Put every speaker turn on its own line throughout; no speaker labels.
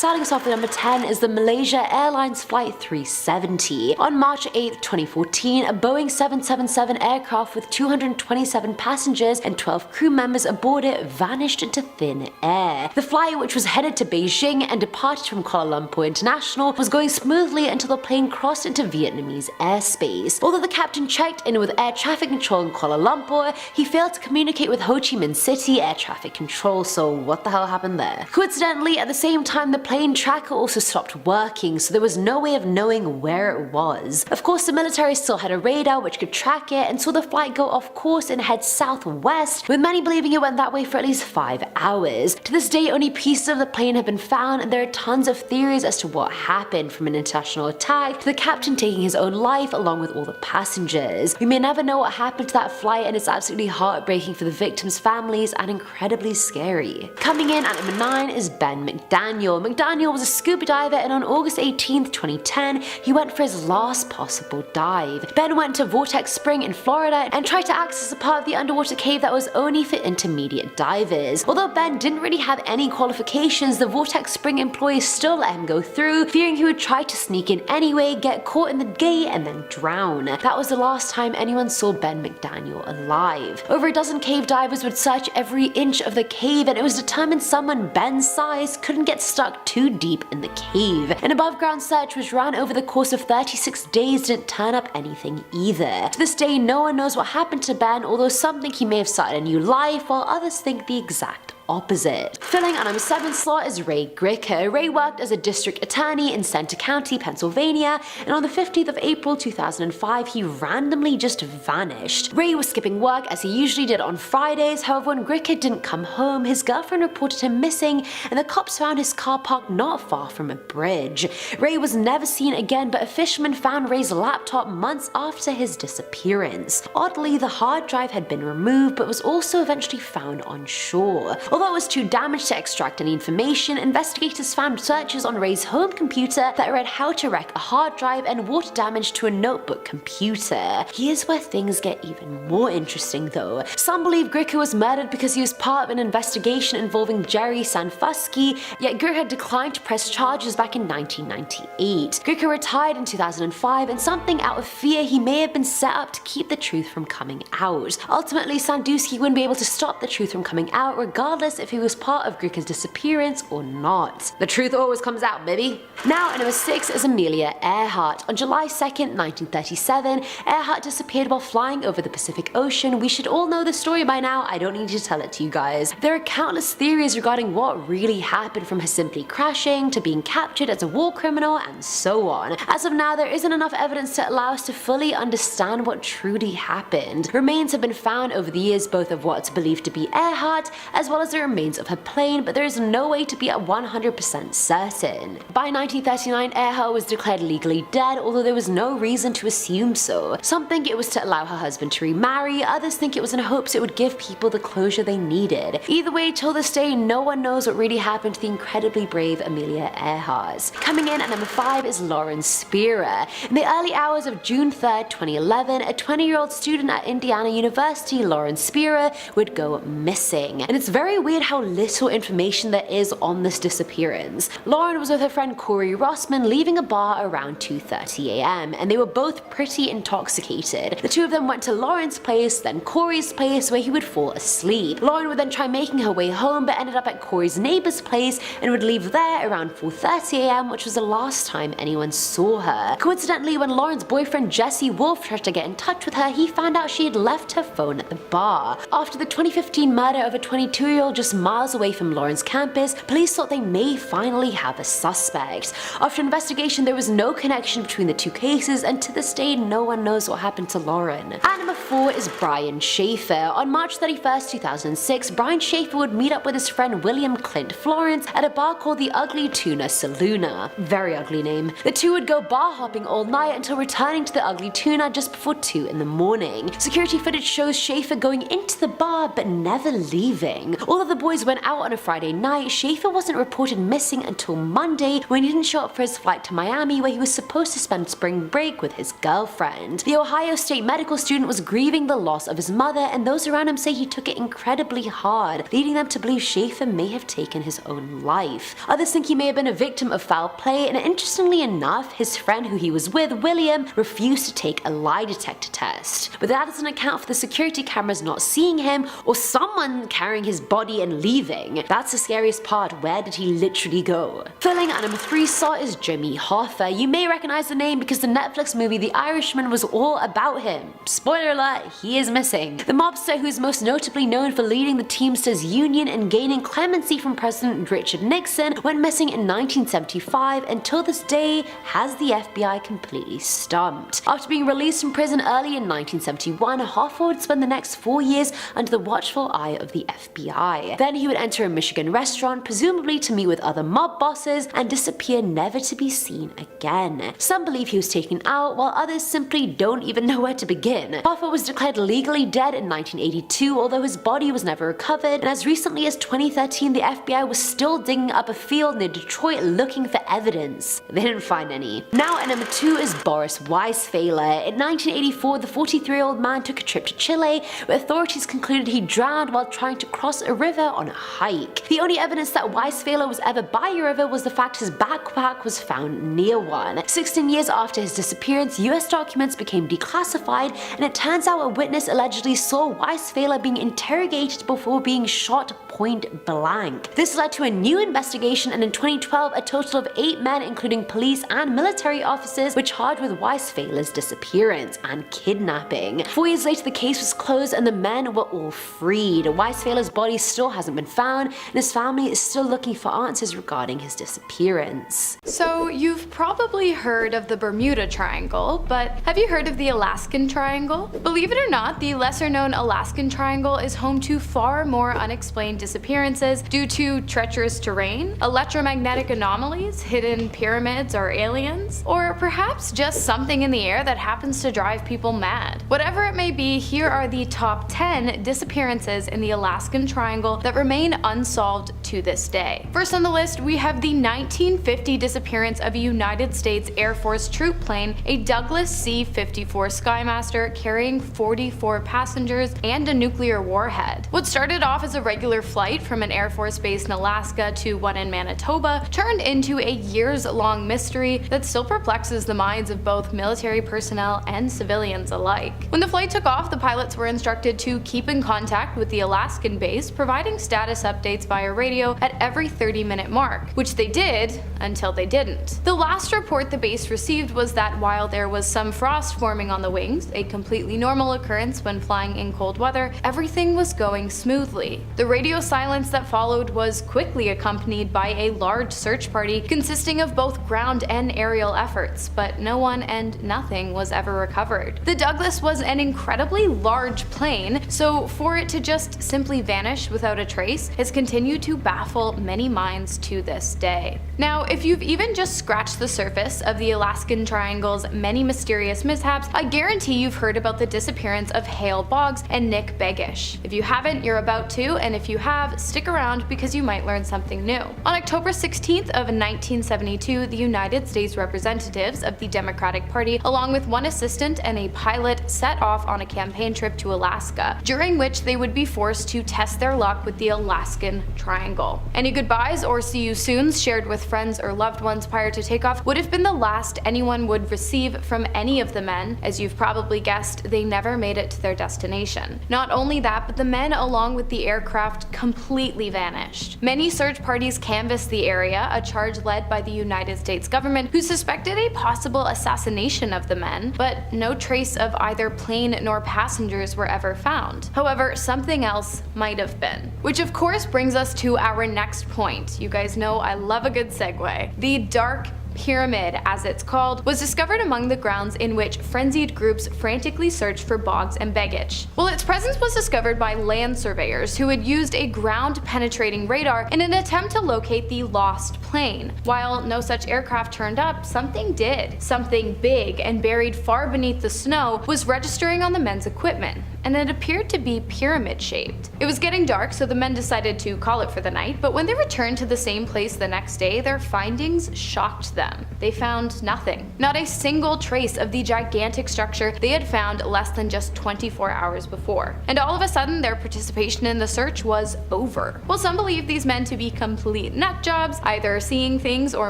Starting us off at number 10 is the Malaysia Airlines Flight 370. On March 8, 2014, a Boeing 777 aircraft with 227 passengers and 12 crew members aboard it vanished into thin air. The flight, which was headed to Beijing and departed from Kuala Lumpur International, was going smoothly until the plane crossed into Vietnamese airspace. Although the captain checked in with air traffic control in Kuala Lumpur, he failed to communicate with Ho Chi Minh City air traffic control, so what the hell happened there? Coincidentally, at the same time, the plane tracker also stopped working, so there was no way of knowing where it was. Of course, the military still had a radar which could track it and saw the flight go off course and head southwest, with many believing it went that way for at least 5 hours. To this day, only pieces of the plane have been found, and there are tons of theories as to what happened, from an international attack to the captain taking his own life along with all the passengers. We may never know what happened to that flight, and it's absolutely heartbreaking for the victims' families and incredibly scary. Coming in at number 9 is Ben McDaniel. McDaniel was a scuba diver, and on August 18th, 2010, he went for his last possible dive. Ben went to Vortex Spring in Florida and tried to access a part of the underwater cave that was only for intermediate divers. Although Ben didn't really have any qualifications, the Vortex Spring employees still let him go through, fearing he would try to sneak in anyway, get caught in the gate, and then drown. That was the last time anyone saw Ben McDaniel alive. Over a dozen cave divers would search every inch of the cave, and it was determined someone Ben's size couldn't get stuck too deep in the cave. An above ground search which ran over the course of 36 days didn't turn up anything either. To this day, no one knows what happened to Ben, although some think he may have started a new life, while others think the exact opposite. Filling our number 7 slot is Ray Gricker. Ray worked as a district attorney in Center County, Pennsylvania, and on the 15th of April 2005, he randomly just vanished. Ray was skipping work as he usually did on Fridays. However, when Gricker didn't come home, his girlfriend reported him missing, and the cops found his car parked not far from a bridge. Ray was never seen again, but a fisherman found Ray's laptop months after his disappearance. Oddly, the hard drive had been removed, but was also eventually found on shore. Although it was too damaged to extract any information, investigators found searches on Ray's home computer that read how to wreck a hard drive and water damage to a notebook computer. Here's where things get even more interesting though. Some believe Gricker was murdered because he was part of an investigation involving Jerry Sanfusky, yet Gricker had declined to press charges back in 1998. Gricker retired in 2005, and something out of fear, he may have been set up to keep the truth from coming out. Ultimately, Sandusky wouldn't be able to stop the truth from coming out regardless if he was part of Gricker's disappearance or not. The truth always comes out, baby. Now at number 6 is Amelia Earhart. On July 2nd, 1937, Earhart disappeared while flying over the Pacific Ocean. We should all know the story by now, I don't need to tell it to you guys. There are countless theories regarding what really happened, from her simply crashing to being captured as a war criminal and so on. As of now, there isn't enough evidence to allow us to fully understand what truly happened. Remains have been found over the years, both of what's believed to be Earhart as well as the remains of her plane, but there is no way to be at 100% certain. By 1939, Earhart was declared legally dead, although there was no reason to assume so. Some think it was to allow her husband to remarry, others think it was in hopes it would give people the closure they needed. Either way, till this day, no one knows what really happened to the incredibly brave Amelia Earhart. Coming in at number 5 is Lauren Spira. In the early hours of June 3rd, 2011, a 20-year-old student at Indiana University, Lauren Spira, would go missing. And it's very weird how little information there is on this disappearance. Lauren was with her friend Corey Rossman leaving a bar around 2:30 AM, and they were both pretty intoxicated. The two of them went to Lauren's place, then Corey's place, where he would fall asleep. Lauren would then try making her way home, but ended up at Corey's neighbor's place and would leave there around 4:30 AM, which was the last time anyone saw her. Coincidentally, when Lauren's boyfriend Jesse Wolf tried to get in touch with her, he found out she had left her phone at the bar. After the 2015 murder of a 22-year-old just miles away from Lauren's campus, police thought they may finally have a suspect. After investigation, there was no connection between the two cases, and to this day, no one knows what happened to Lauren. At number 4 is Brian Schaefer. On March 31st, 2006, Brian Schaefer would meet up with his friend William Clint Florence at a bar called the Ugly Tuna Saloona. Very ugly name. The two would go bar hopping all night until returning to the Ugly Tuna just before 2 in the morning. Security footage shows Schaefer going into the bar but never leaving. Although Although the boys went out on a Friday night, Schaefer wasn't reported missing until Monday when he didn't show up for his flight to Miami, where he was supposed to spend spring break with his girlfriend. The Ohio State medical student was grieving the loss of his mother, and those around him say he took it incredibly hard, leading them to believe Schaefer may have taken his own life. Others think he may have been a victim of foul play, and interestingly enough, his friend who he was with, William, refused to take a lie detector test. But that doesn't account for the security cameras not seeing him, or someone carrying his body and leaving. That's the scariest part. Where did he literally go? Filling at number 3 slot is Jimmy Hoffa. You may recognize the name because the Netflix movie The Irishman was all about him. Spoiler alert, he is missing. The mobster who is most notably known for leading the Teamsters Union and gaining clemency from President Richard Nixon went missing in 1975, and till this day has the FBI completely stumped. After being released from prison early in 1971, Hoffa would spend the next 4 years under the watchful eye of the FBI. Then he would enter a Michigan restaurant, presumably to meet with other mob bosses, and disappear never to be seen again. Some believe he was taken out, while others simply don't even know where to begin. Hoffa was declared legally dead in 1982, although his body was never recovered, and as recently as 2013 the FBI was still digging up a field near Detroit looking for evidence. They didn't find any. Now at number 2 is Boris Weisfehler. In 1984, the 43-year-old man took a trip to Chile, where authorities concluded he drowned while trying to cross a river on a hike. The only evidence that Weisfehler was ever by a river was the fact his backpack was found near one. 16 years after his disappearance, US documents became declassified, and it turns out a witness allegedly saw Weisfehler being interrogated before being shot point blank. This led to a new investigation, and in 2012 a total of 8 men, including police and military officers, were charged with Weisfehler's disappearance and kidnapping. 4 years later the case was closed and the men were all freed. Weisfehler's body still hasn't been found, and his family is still looking for answers regarding his disappearance.
So you've probably heard of the Bermuda Triangle, but have you heard of the Alaskan Triangle? Believe it or not, the lesser known Alaskan Triangle is home to far more unexplained disappearances due to treacherous terrain, electromagnetic anomalies, hidden pyramids or aliens, or perhaps just something in the air that happens to drive people mad. Whatever it may be, here are the top 10 disappearances in the Alaskan Triangle that remain unsolved to this day. First on the list, we have the 1950 disappearance of a United States Air Force troop plane, a Douglas C-54 Skymaster carrying 44 passengers and a nuclear warhead. What started off as a regular flight from an Air Force base in Alaska to one in Manitoba turned into a years-long mystery that still perplexes the minds of both military personnel and civilians alike. When the flight took off, the pilots were instructed to keep in contact with the Alaskan base, providing status updates via radio at every 30-minute mark, which they did until they didn't. The last report the base received was that while there was some frost forming on the wings, a completely normal occurrence when flying in cold weather, everything was going smoothly. The radio silence that followed was quickly accompanied by a large search party consisting of both ground and aerial efforts, but no one and nothing was ever recovered. The Douglas was an incredibly large plane, so for it to just simply vanish without a trace has continued to baffle many minds to this day. Now, if you've even just scratched the surface of the Alaskan Triangle's many mysterious mishaps, I guarantee you've heard about the disappearance of Hale Boggs and Nick Begish. If you haven't, you're about to, and if you have, stick around because you might learn something new. On October 16th of 1972, the United States representatives of the Democratic Party, along with one assistant and a pilot, set off on a campaign trip to Alaska, during which they would be forced to test their luck with the Alaskan Triangle. Any goodbyes or see you soons shared with friends or loved ones prior to takeoff would have been the last anyone would receive from any of the men. As you've probably guessed, they never made it to their destination. Not only that, but the men along with the aircraft completely vanished. Many search parties canvassed the area, a charge led by the United States government, who suspected a possible assassination of the men, but no trace of either plane nor passengers were ever found. However, something else might have been. Which of course brings us to our next point. You guys know I love a good segue. The Dark Pyramid, as it's called, was discovered among the grounds in which frenzied groups frantically searched for Boggs and Begish. Well, its presence was discovered by land surveyors who had used a ground-penetrating radar in an attempt to locate the lost plane. While no such aircraft turned up, something did. Something big and buried far beneath the snow was registering on the men's equipment. and it appeared to be pyramid-shaped. It was getting dark, so the men decided to call it for the night, but when they returned to the same place the next day, their findings shocked them. They found nothing. Not a single trace of the gigantic structure they had found less than just 24 hours before. And all of a sudden, their participation in the search was over. While some believe these men to be complete nut jobs, either seeing things or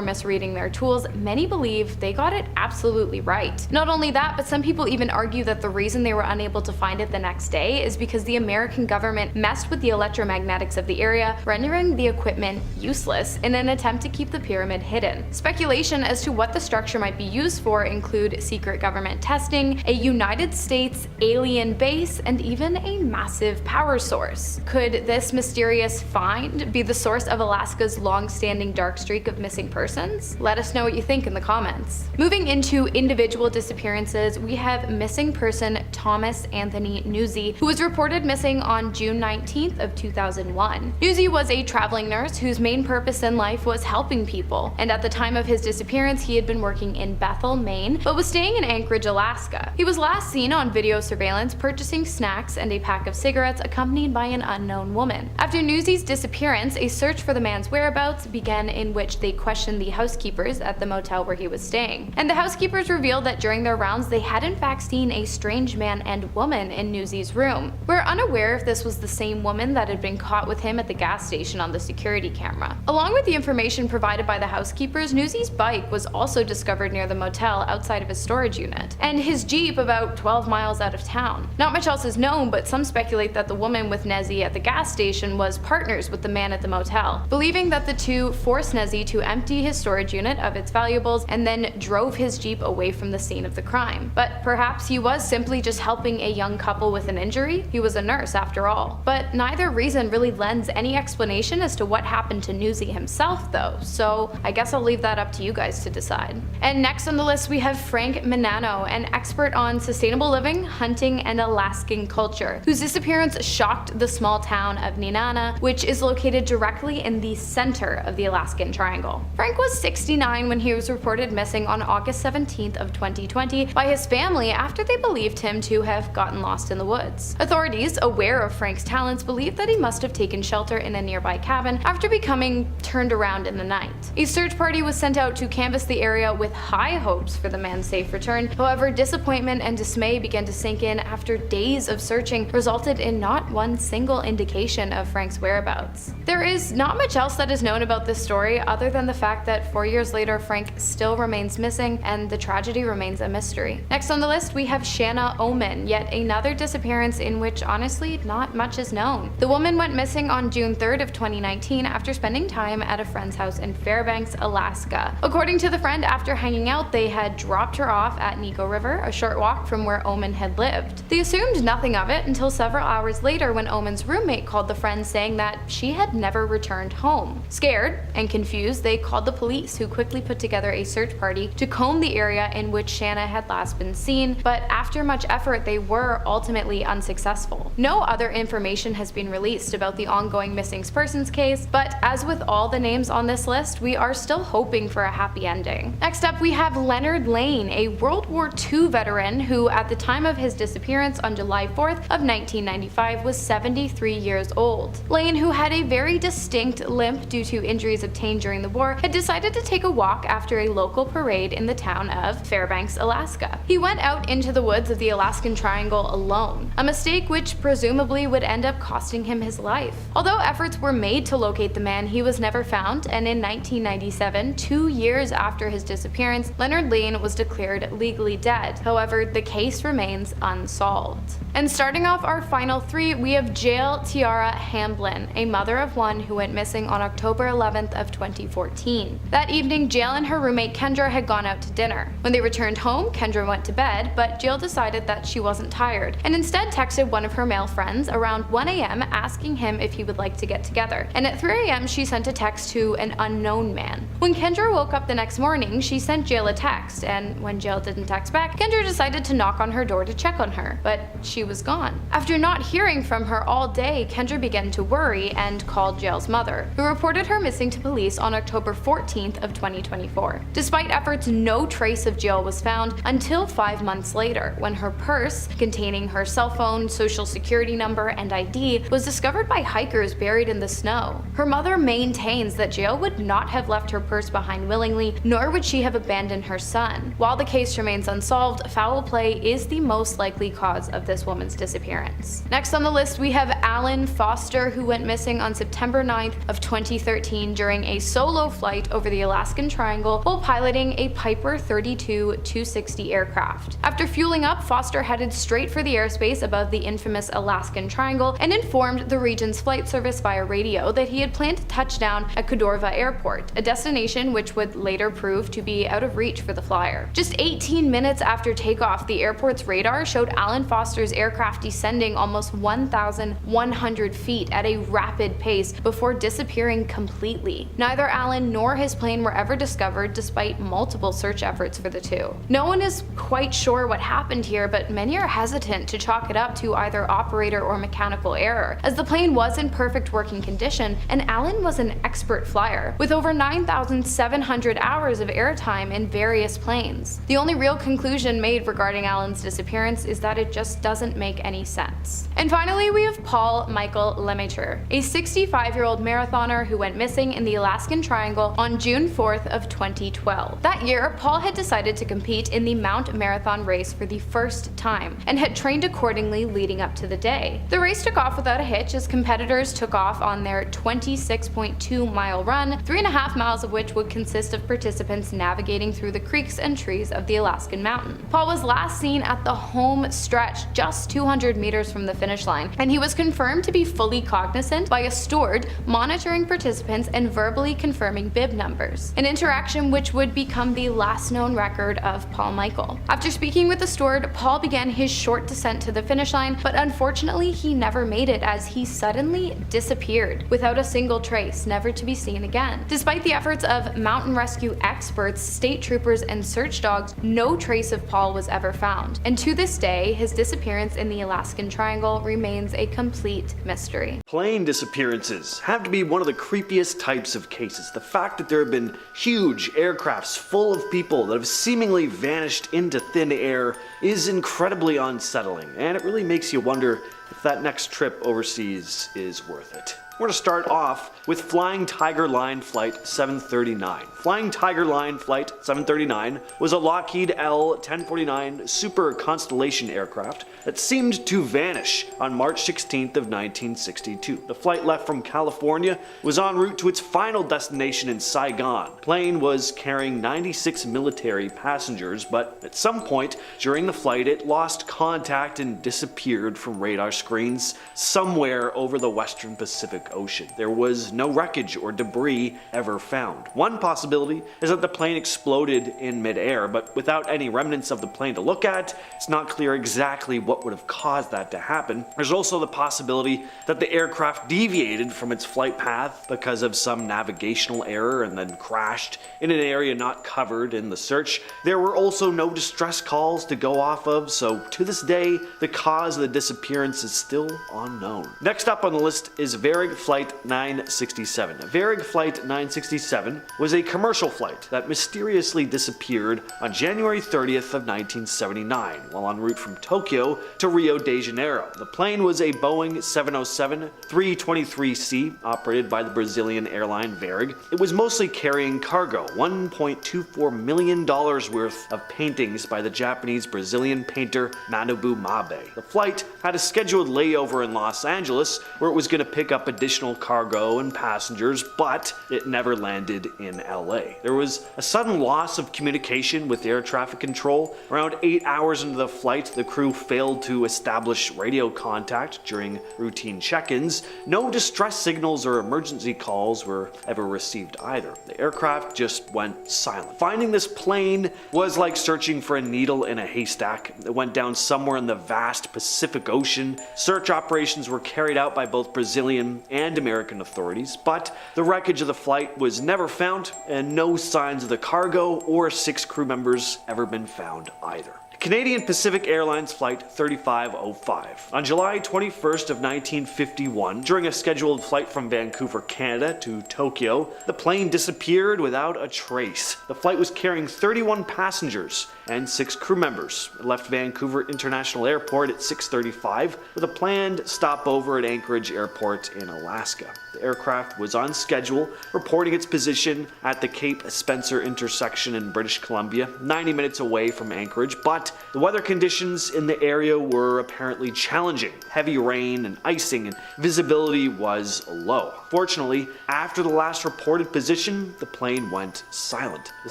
misreading their tools, many believe they got it absolutely right. Not only that, but some people even argue that the reason they were unable to find it the next day is because the American government messed with the electromagnetics of the area, rendering the equipment useless in an attempt to keep the pyramid hidden. Speculation as to what the structure might be used for include secret government testing, a United States alien base, and even a massive power source. Could this mysterious find be the source of Alaska's long-standing dark streak of missing persons? Let us know what you think in the comments. Moving into individual disappearances, we have missing person Thomas Anthony Newy, who was reported missing on June 19th of 2001. Newy was a traveling nurse whose main purpose in life was helping people, and at the time of his disappearance he had been working in Bethel, Maine, but was staying in Anchorage, Alaska. He was last seen on video surveillance purchasing snacks and a pack of cigarettes accompanied by an unknown woman. After Newy's disappearance, a search for the man's whereabouts began, in which they questioned the housekeepers at the motel where he was staying. And the housekeepers revealed that during their rounds they had in fact seen a strange man and woman in Newy's room. We're unaware if this was the same woman that had been caught with him at the gas station on the security camera. Along with the information provided by the housekeepers, Newy's bike was also discovered near the motel outside of his storage unit, and his Jeep about 12 miles out of town. Not much else is known, but some speculate that the woman with Newy at the gas station was partners with the man at the motel, believing that the two forced Newy to empty his storage unit of its valuables and then drove his Jeep away from the scene of the crime. But perhaps he was simply just helping a young couple with an injury. He was a nurse after all. But neither reason really lends any explanation as to what happened to Newy himself though, so I guess I'll leave that up to you guys to decide. And next on the list we have Frank Manano, an expert on sustainable living, hunting, and Alaskan culture, whose disappearance shocked the small town of Nenana, which is located directly in the center of the Alaskan Triangle. Frank was 69 when he was reported missing on August 17th of 2020 by his family after they believed him to have gotten lost in the woods. Authorities, aware of Frank's talents, believed that he must have taken shelter in a nearby cabin after becoming turned around in the night. A search party was sent out to canvass the area with high hopes for the man's safe return. However, disappointment and dismay began to sink in after days of searching resulted in not one single indication of Frank's whereabouts. There is not much else that is known about this story other than the fact that 4 years later Frank still remains missing and the tragedy remains a mystery. Next on the list we have Shanna Oman, yet another disappearance in which honestly not much is known. The woman went missing on June 3rd of 2019 after spending time at a friend's house in Fairbanks, Alaska. According to the friend, after hanging out they had dropped her off at Nico River, a short walk from where Oman had lived. They assumed nothing of it until several hours later when Oman's roommate called the friend saying that she had never returned home. Scared and confused, they called the police, who quickly put together a search party to comb the area in which Shanna had last been seen, but after much effort they were ultimately unsuccessful. No other information has been released about the ongoing missing persons case, but as with all the names on this list, we are still hoping for a happy ending. Next up we have Leonard Lane, a World War II veteran who at the time of his disappearance on July 4th of 1995 was 73 years old. Lane, who had a very distinct limp due to injuries obtained during the war, had decided to take a walk after a local parade in the town of Fairbanks, Alaska. He went out into the woods of the Alaskan Triangle alone, a mistake which presumably would end up costing him his life. Although efforts were made to locate the man, he was never found, and in 1997, 2 years after his disappearance, Leonard Lane was declared legally dead. However, the case remains unsolved. And starting off our final three, we have Jail Tiara Hamlin, a mother of one who went missing on October 11th of 2014. That evening, Jail and her roommate Kendra had gone out to dinner. When they returned home, Kendra went to bed, but Jail decided that she wasn't tired, and instead texted one of her male friends around 1 a.m. asking him if he would like to get together. And at 3 a.m. she sent a text to an unknown man. When Kendra woke up the next morning, she sent Jail a text, and when Jail didn't text back, Kendra decided to knock on her door to check on her, but she was gone. After not hearing from her all day, Kendra began to worry and called Jail's mother, who reported her missing to police on October 14th of 2024. Despite efforts, no trace of Jail was found until 5 months later, when her purse containing her her cell phone, social security number, and ID was discovered by hikers buried in the snow. Her mother maintains that Jill would not have left her purse behind willingly, nor would she have abandoned her son. While the case remains unsolved, foul play is the most likely cause of this woman's disappearance. Next on the list, we have Alan Foster, who went missing on September 9th of 2013 during a solo flight over the Alaskan Triangle while piloting a Piper 32-260 aircraft. After fueling up, Foster headed straight for the airspace above the infamous Alaskan Triangle and informed the region's flight service via radio that he had planned to touch down at Cordova Airport, a destination which would later prove to be out of reach for the flyer. Just 18 minutes after takeoff, the airport's radar showed Alan Foster's aircraft descending almost 1,100 feet at a rapid pace before disappearing completely. Neither Alan nor his plane were ever discovered despite multiple search efforts for the two. No one is quite sure what happened here, but many are hesitant to chalk it up to either operator or mechanical error, as the plane was in perfect working condition and Alan was an expert flyer, with over 9,700 hours of airtime in various planes. The only real conclusion made regarding Alan's disappearance is that it just doesn't make any sense. And finally, we have Paul Michael Lemer, a 65-year-old marathoner who went missing in the Alaskan Triangle on June 4th of 2012. That year, Paul had decided to compete in the Mount Marathon race for the first time and had trained accordingly leading up to the day. The race took off without a hitch as competitors took off on their 26.2-mile run, 3.5 miles of which would consist of participants navigating through the creeks and trees of the Alaskan mountain. Paul was last seen at the home stretch just 200 meters from the finish line, and he was confirmed to be fully cognizant by a steward monitoring participants and verbally confirming bib numbers, an interaction which would become the last known record of Paul Michael. After speaking with the steward, Paul began his short descent to the finish line, but unfortunately he never made it as he suddenly disappeared without a single trace, never to be seen again. Despite the efforts of mountain rescue experts, state troopers, and search dogs, no trace of Paul was ever found, and to this day his disappearance in the Alaskan Triangle remains a complete mystery.
Plane disappearances have to be one of the creepiest types of cases. The fact that there have been huge aircrafts full of people that have seemingly vanished into thin air is incredibly unsettling, and it really makes you wonder if that next trip overseas is worth it. We're going to start off with Flying Tiger Line Flight 739. Flying Tiger Line Flight 739 was a Lockheed L-1049 Super Constellation aircraft that seemed to vanish on March 16th of 1962. The flight left from California, was en route to its final destination in Saigon. The plane was carrying 96 military passengers, but at some point during the flight it lost contact and disappeared from radar screens somewhere over the western Pacific Ocean. There was no wreckage or debris ever found. One possibility is that the plane exploded in midair, but without any remnants of the plane to look at, it's not clear exactly what would have caused that to happen. There's also the possibility that the aircraft deviated from its flight path because of some navigational error and then crashed in an area not covered in the search. There were also no distress calls to go off of, so to this day, the cause of the disappearance is still unknown. Next up on the list is Varig Flight 967. Varig Flight 967 was a commercial flight that mysteriously disappeared on January 30th of 1979 while en route from Tokyo to Rio de Janeiro. The plane was a Boeing 707-323C operated by the Brazilian airline Varig. It was mostly carrying cargo, $1.24 million worth of paintings by the Japanese-Brazilian painter Manobu Mabe. The flight had a scheduled layover in Los Angeles where it was going to pick up additional cargo and passengers, but it never landed in LA. There was a sudden loss of communication with air traffic control. Around 8 hours into the flight, the crew failed to establish radio contact during routine check-ins. No distress signals or emergency calls were ever received either. The aircraft just went silent. Finding this plane was like searching for a needle in a haystack. It went down somewhere in the vast Pacific Ocean. Search operations were carried out by both Brazilian and American authorities, but the wreckage of the flight was never found, and no signs of the cargo or 6 crew members ever been found either. To Canadian Pacific Airlines Flight 3505. On July 21st of 1951, during a scheduled flight from Vancouver, Canada to Tokyo, the plane disappeared without a trace. The flight was carrying 31 passengers and 6 crew members. It left Vancouver International Airport at 6:35 with a planned stopover at Anchorage Airport in Alaska. The aircraft was on schedule, reporting its position at the Cape Spencer intersection in British Columbia, 90 minutes away from Anchorage, but the weather conditions in the area were apparently challenging. Heavy rain and icing, and visibility was low. Fortunately, after the last reported position, the plane went silent. The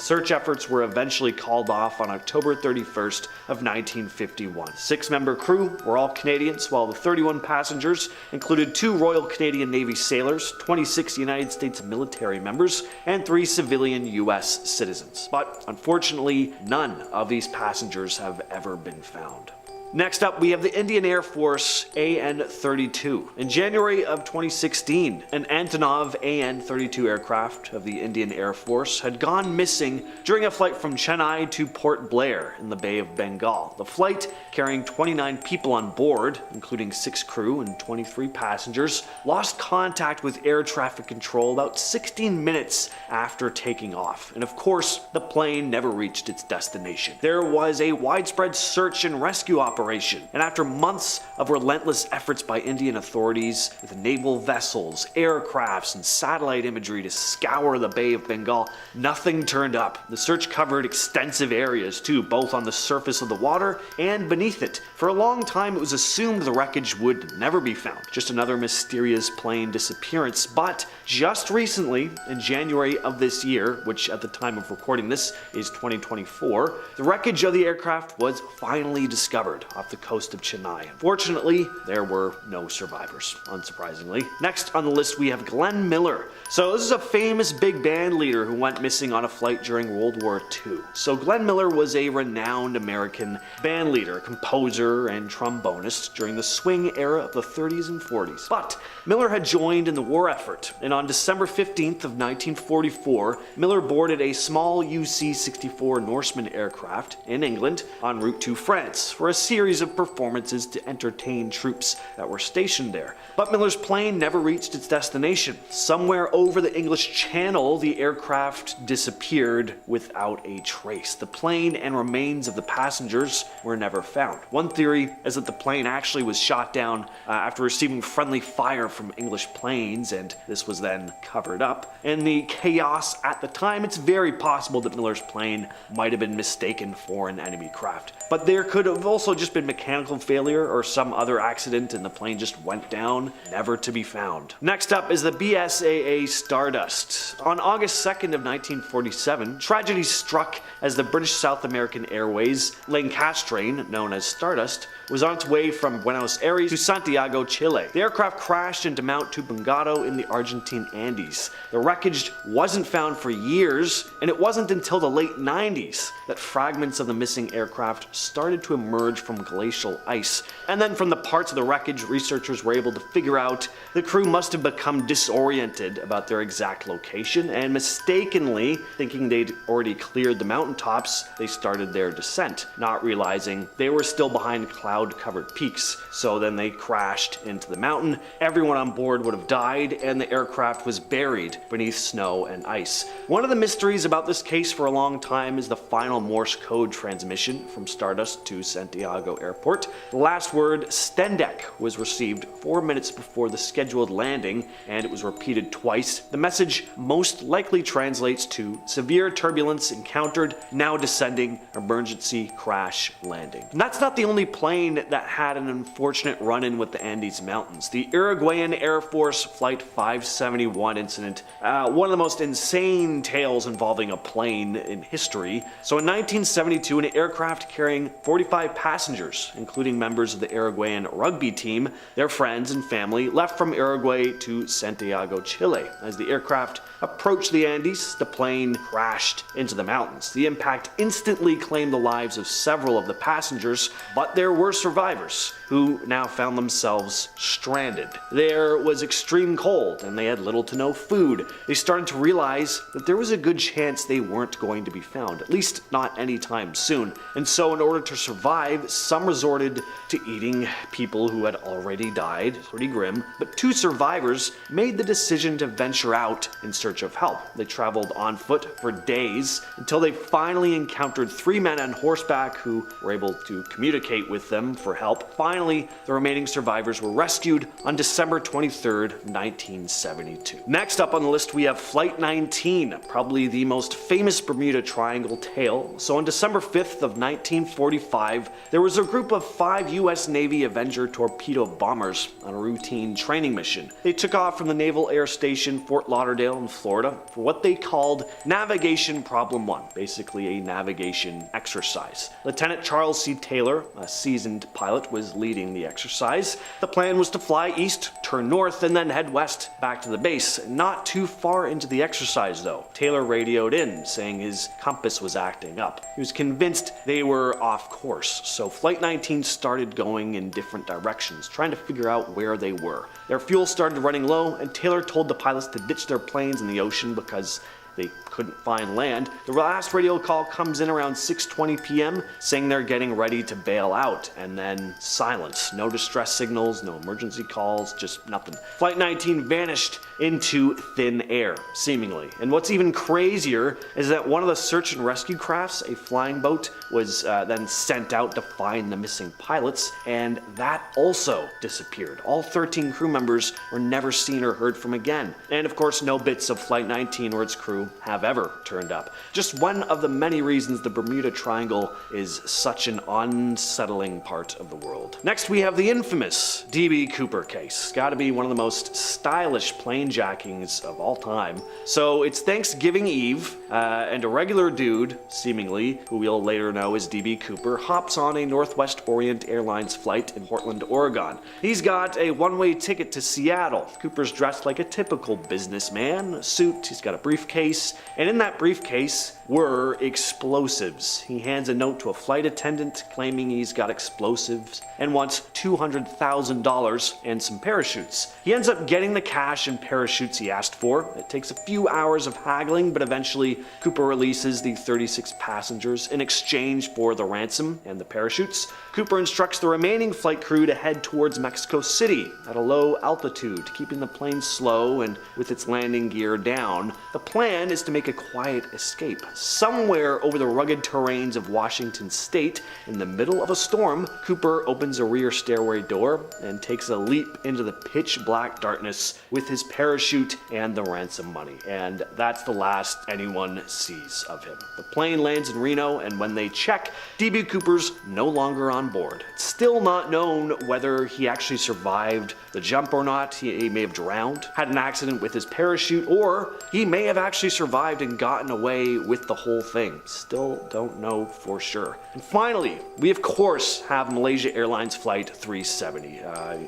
search efforts were eventually called off on October 31st of 1951. 6-member crew were all Canadians, while the 31 passengers included 2 Royal Canadian Navy sailors, 26 United States military members, and 3 civilian US citizens. But unfortunately, none of these passengers have ever been found. Next up, we have the Indian Air Force AN-32. In January of 2016, an Antonov AN-32 aircraft of the Indian Air Force had gone missing during a flight from Chennai to Port Blair in the Bay of Bengal. The flight, carrying 29 people on board, including 6 crew and 23 passengers, lost contact with air traffic control about 16 minutes after taking off. And of course, the plane never reached its destination. There was a widespread search and rescue operation. And after months of relentless efforts by Indian authorities with naval vessels, aircrafts, and satellite imagery to scour the Bay of Bengal, nothing turned up. The search covered extensive areas too, both on the surface of the water and beneath it. For a long time, it was assumed the wreckage would never be found. Just another mysterious plane disappearance. But just recently, in January of this year, which at the time of recording this is 2024, the wreckage of the aircraft was finally discovered off the coast of Chennai. Fortunately, there were no survivors, unsurprisingly. Next on the list, we have Glenn Miller. So this is a famous big band leader who went missing on a flight during World War II. So Glenn Miller was a renowned American band leader, composer, and trombonist during the swing era of the 30s and 40s. But Miller had joined in the war effort, and on December 15th of 1944, Miller boarded a small UC-64 Norseman aircraft in England en route to France for a series of performances to entertain troops that were stationed there. But Miller's plane never reached its destination. Somewhere over the English Channel, the aircraft disappeared without a trace. The plane and remains of the passengers were never found. One theory is that the plane actually was shot down after receiving friendly fire from English planes, and this was then covered up. In the chaos at the time, it's very possible that Miller's plane might have been mistaken for an enemy craft. But there could have also just been mechanical failure or some other accident and the plane just went down, never to be found. Next up is the BSAA Stardust. On August 2nd of 1947, tragedy struck as the British South American Airways Lancastrian, known as Stardust, was on its way from Buenos Aires to Santiago, Chile. The aircraft crashed into Mount Tupungato in the Argentine Andes. The wreckage wasn't found for years, and it wasn't until the late 90s that fragments of the missing aircraft started to emerge from glacial ice. And then from the parts of the wreckage, researchers were able to figure out the crew must have become disoriented about their exact location, and mistakenly thinking they'd already cleared the mountaintops, they started their descent, not realizing they were still behind cloud-covered peaks. So then they crashed into the mountain. Everyone on board would have died, and the aircraft was buried beneath snow and ice. One of the mysteries about this case for a long time is the final Morse code transmission from Stardust to Santiago Airport. The last word, Stendek, was received 4 minutes before the scheduled landing, and it was repeated twice. The message most likely translates to severe turbulence encountered, now descending, emergency crash landing. And that's not the only plane that had an unfortunate run-in with the Andes Mountains. The Uruguayan Air Force Flight 571 incident, one of the most insane tales involving a plane in history. So in 1972, an aircraft carrying 45 passengers passengers, including members of the Uruguayan rugby team, their friends and family, left from Uruguay to Santiago, Chile. As the aircraft approached the Andes, the plane crashed into the mountains. The impact instantly claimed the lives of several of the passengers, but there were survivors who now found themselves stranded. There was extreme cold and they had little to no food. They started to realize that there was a good chance they weren't going to be found, at least not anytime soon. And so in order to survive, some resorted to eating people who had already died, pretty grim, but 2 survivors made the decision to venture out in search of help. They traveled on foot for days until they finally encountered 3 men on horseback who were able to communicate with them for help. Finally, the remaining survivors were rescued on December 23rd, 1972. Next up on the list, we have Flight 19, probably the most famous Bermuda Triangle tale. So on December 5th of 1945, there was a group of 5 U.S. Navy Avenger torpedo bombers on a routine training mission. They took off from the Naval Air Station Fort Lauderdale in Florida for what they called Navigation Problem 1, basically a navigation exercise. Lieutenant Charles C. Taylor, a seasoned pilot, was leading the exercise. The plan was to fly east, turn north, and then head west back to the base. Not too far into the exercise though, Taylor radioed in saying his compass was acting up. He was convinced they were off course, so Flight 19 started going in different directions, trying to figure out where they were. Their fuel started running low, and Taylor told the pilots to ditch their planes in the ocean because they couldn't find land. The last radio call comes in around 6:20 p.m. saying they're getting ready to bail out, and then silence. No distress signals, no emergency calls, just nothing. Flight 19 vanished into thin air, seemingly. And what's even crazier is that one of the search and rescue crafts, a flying boat, was then sent out to find the missing pilots, and that also disappeared. All 13 crew members were never seen or heard from again. And of course, no bits of Flight 19 or its crew have ever turned up. Just one of the many reasons the Bermuda Triangle is such an unsettling part of the world. Next, we have the infamous D.B. Cooper case. Gotta be one of the most stylish plane jackings of all time. So it's Thanksgiving Eve, and a regular dude, seemingly, who we'll later know as D.B. Cooper, hops on a Northwest Orient Airlines flight in Portland, Oregon. He's got a one-way ticket to Seattle. Cooper's dressed like a typical businessman, a suit, he's got a briefcase, and in that briefcase were explosives. He hands a note to a flight attendant claiming he's got explosives and wants $200,000 and some parachutes. He ends up getting the cash and parachutes he asked for. It takes a few hours of haggling, but eventually Cooper releases the 36 passengers in exchange for the ransom and the parachutes. Cooper instructs the remaining flight crew to head towards Mexico City at a low altitude, keeping the plane slow and with its landing gear down. The plan is to make a quiet escape. Somewhere over the rugged terrains of Washington State, in the middle of a storm, Cooper opens a rear stairway door and takes a leap into the pitch black darkness with his parachute and the ransom money. And that's the last anyone sees of him. The plane lands in Reno, and when they check, D.B. Cooper's no longer on board. It's still not known whether he actually survived the jump or not. He may have drowned, had an accident with his parachute, or he may have actually survived and gotten away with the whole thing. Still don't know for sure. And finally, we of course have Malaysia Airlines Flight 370.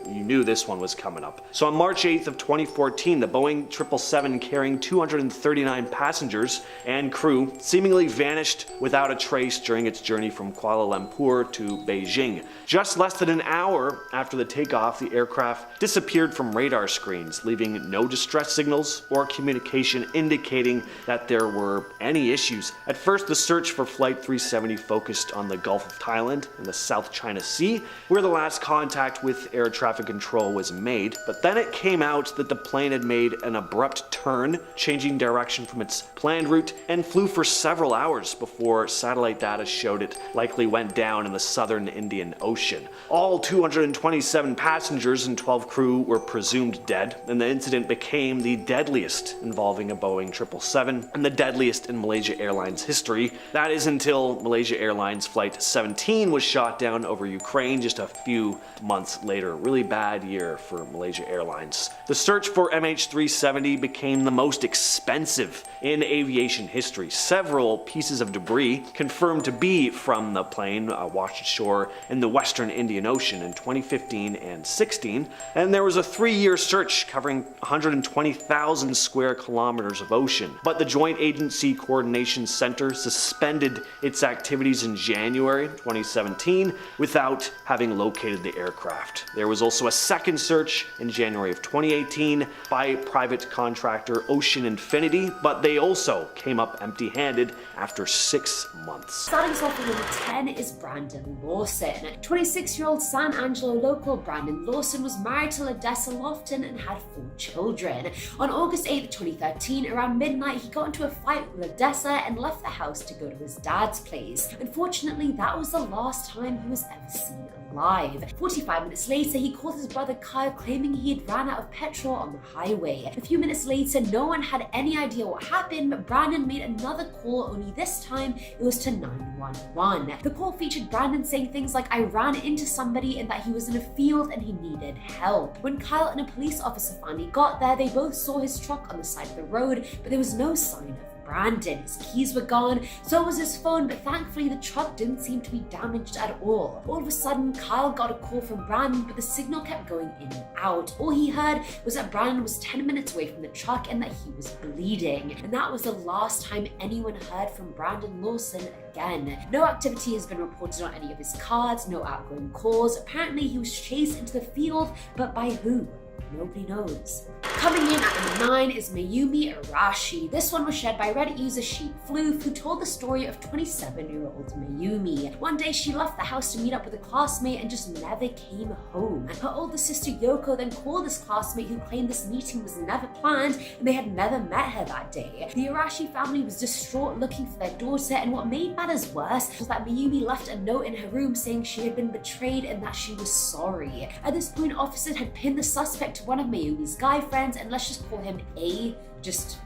You knew this one was coming up. So on March 8th of 2014, the Boeing 777 carrying 239 passengers and crew seemingly vanished without a trace during its journey from Kuala Lumpur to Beijing. Just less than an hour after the takeoff, the aircraft disappeared from radar screens, leaving no distress signals or communication indicating that there were any issues. At first, the search for Flight 370 focused on the Gulf of Thailand and the South China Sea, where the last contact with air traffic control was made. But then it came out that the plane had made an abrupt turn, changing direction from its planned route, and flew for several hours before satellite data showed it likely went down in the southern Indian Ocean. All 227 passengers and 12 crew were presumed dead, and the incident became the deadliest involving a Boeing 777 and the deadliest in Malaysia Malaysia Airlines history. That is until Malaysia Airlines Flight 17 was shot down over Ukraine just a few months later. Really bad year for Malaysia Airlines. The search for MH370 became the most expensive in aviation history. Several pieces of debris confirmed to be from the plane washed ashore in the western Indian Ocean in 2015 and 16, and there was a 3-year search covering 120,000 square kilometers of ocean. But the Joint Agency Coordination Center suspended its activities in January 2017 without having located the aircraft. There was also a second search in January of 2018 by private contractor Ocean Infinity, but they also came up empty-handed after 6 months.
Starting us off at number 10 is Brandon Lawson. 26-year-old San Angelo local Brandon Lawson was married to Odessa Lofton and had 4 children. On August 8, 2013, around midnight, he got into a fight with Odessa and left the house to go to his dad's place. Unfortunately, that was the last time he was ever seen alive. 45 minutes later, he called his brother Kyle claiming he had ran out of petrol on the highway. A few minutes later, no one had any idea what happened, but Brandon made another call, only this time it was to 911. The call featured Brandon saying things like, "I ran into somebody," and that he was in a field and he needed help. When Kyle and a police officer finally got there, they both saw his truck on the side of the road, but there was no sign of Brandon. His keys were gone, so was his phone, but thankfully the truck didn't seem to be damaged at all. All of a sudden, Kyle got a call from Brandon, but the signal kept going in and out. All he heard was that Brandon was 10 minutes away from the truck and that he was bleeding. And that was the last time anyone heard from Brandon Lawson again. No activity has been reported on any of his cards, no outgoing calls. Apparently he was chased into the field, but by who? Nobody knows. Coming in at number 9 is Mayumi Arashi. This one was shared by Reddit user SheepFloof, who told the story of 27-year-old Mayumi. One day she left the house to meet up with a classmate and just never came home. Her older sister Yoko then called this classmate, who claimed this meeting was never planned and they had never met her that day. The Arashi family was distraught looking for their daughter, and what made matters worse was that Mayumi left a note in her room saying she had been betrayed and that she was sorry. At this point, officers had pinned the suspect to one of Mayumi's guy friends, and let's just call him A, just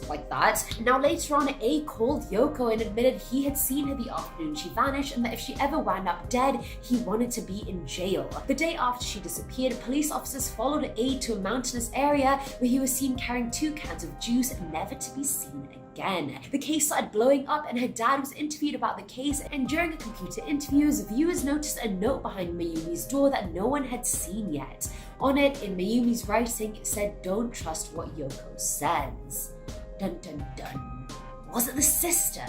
like that. Now later on, A called Yoko and admitted he had seen her the afternoon she vanished, and that if she ever wound up dead, he wanted to be in jail. The day after she disappeared, police officers followed A to a mountainous area where he was seen carrying 2 cans of juice, never to be seen again. The case started blowing up and her dad was interviewed about the case, and during a computer interviews, viewers noticed a note behind Mayumi's door that no one had seen yet. On it, in Mayumi's writing, it said, "Don't trust what Yoko says." Dun dun dun. Was it the sister?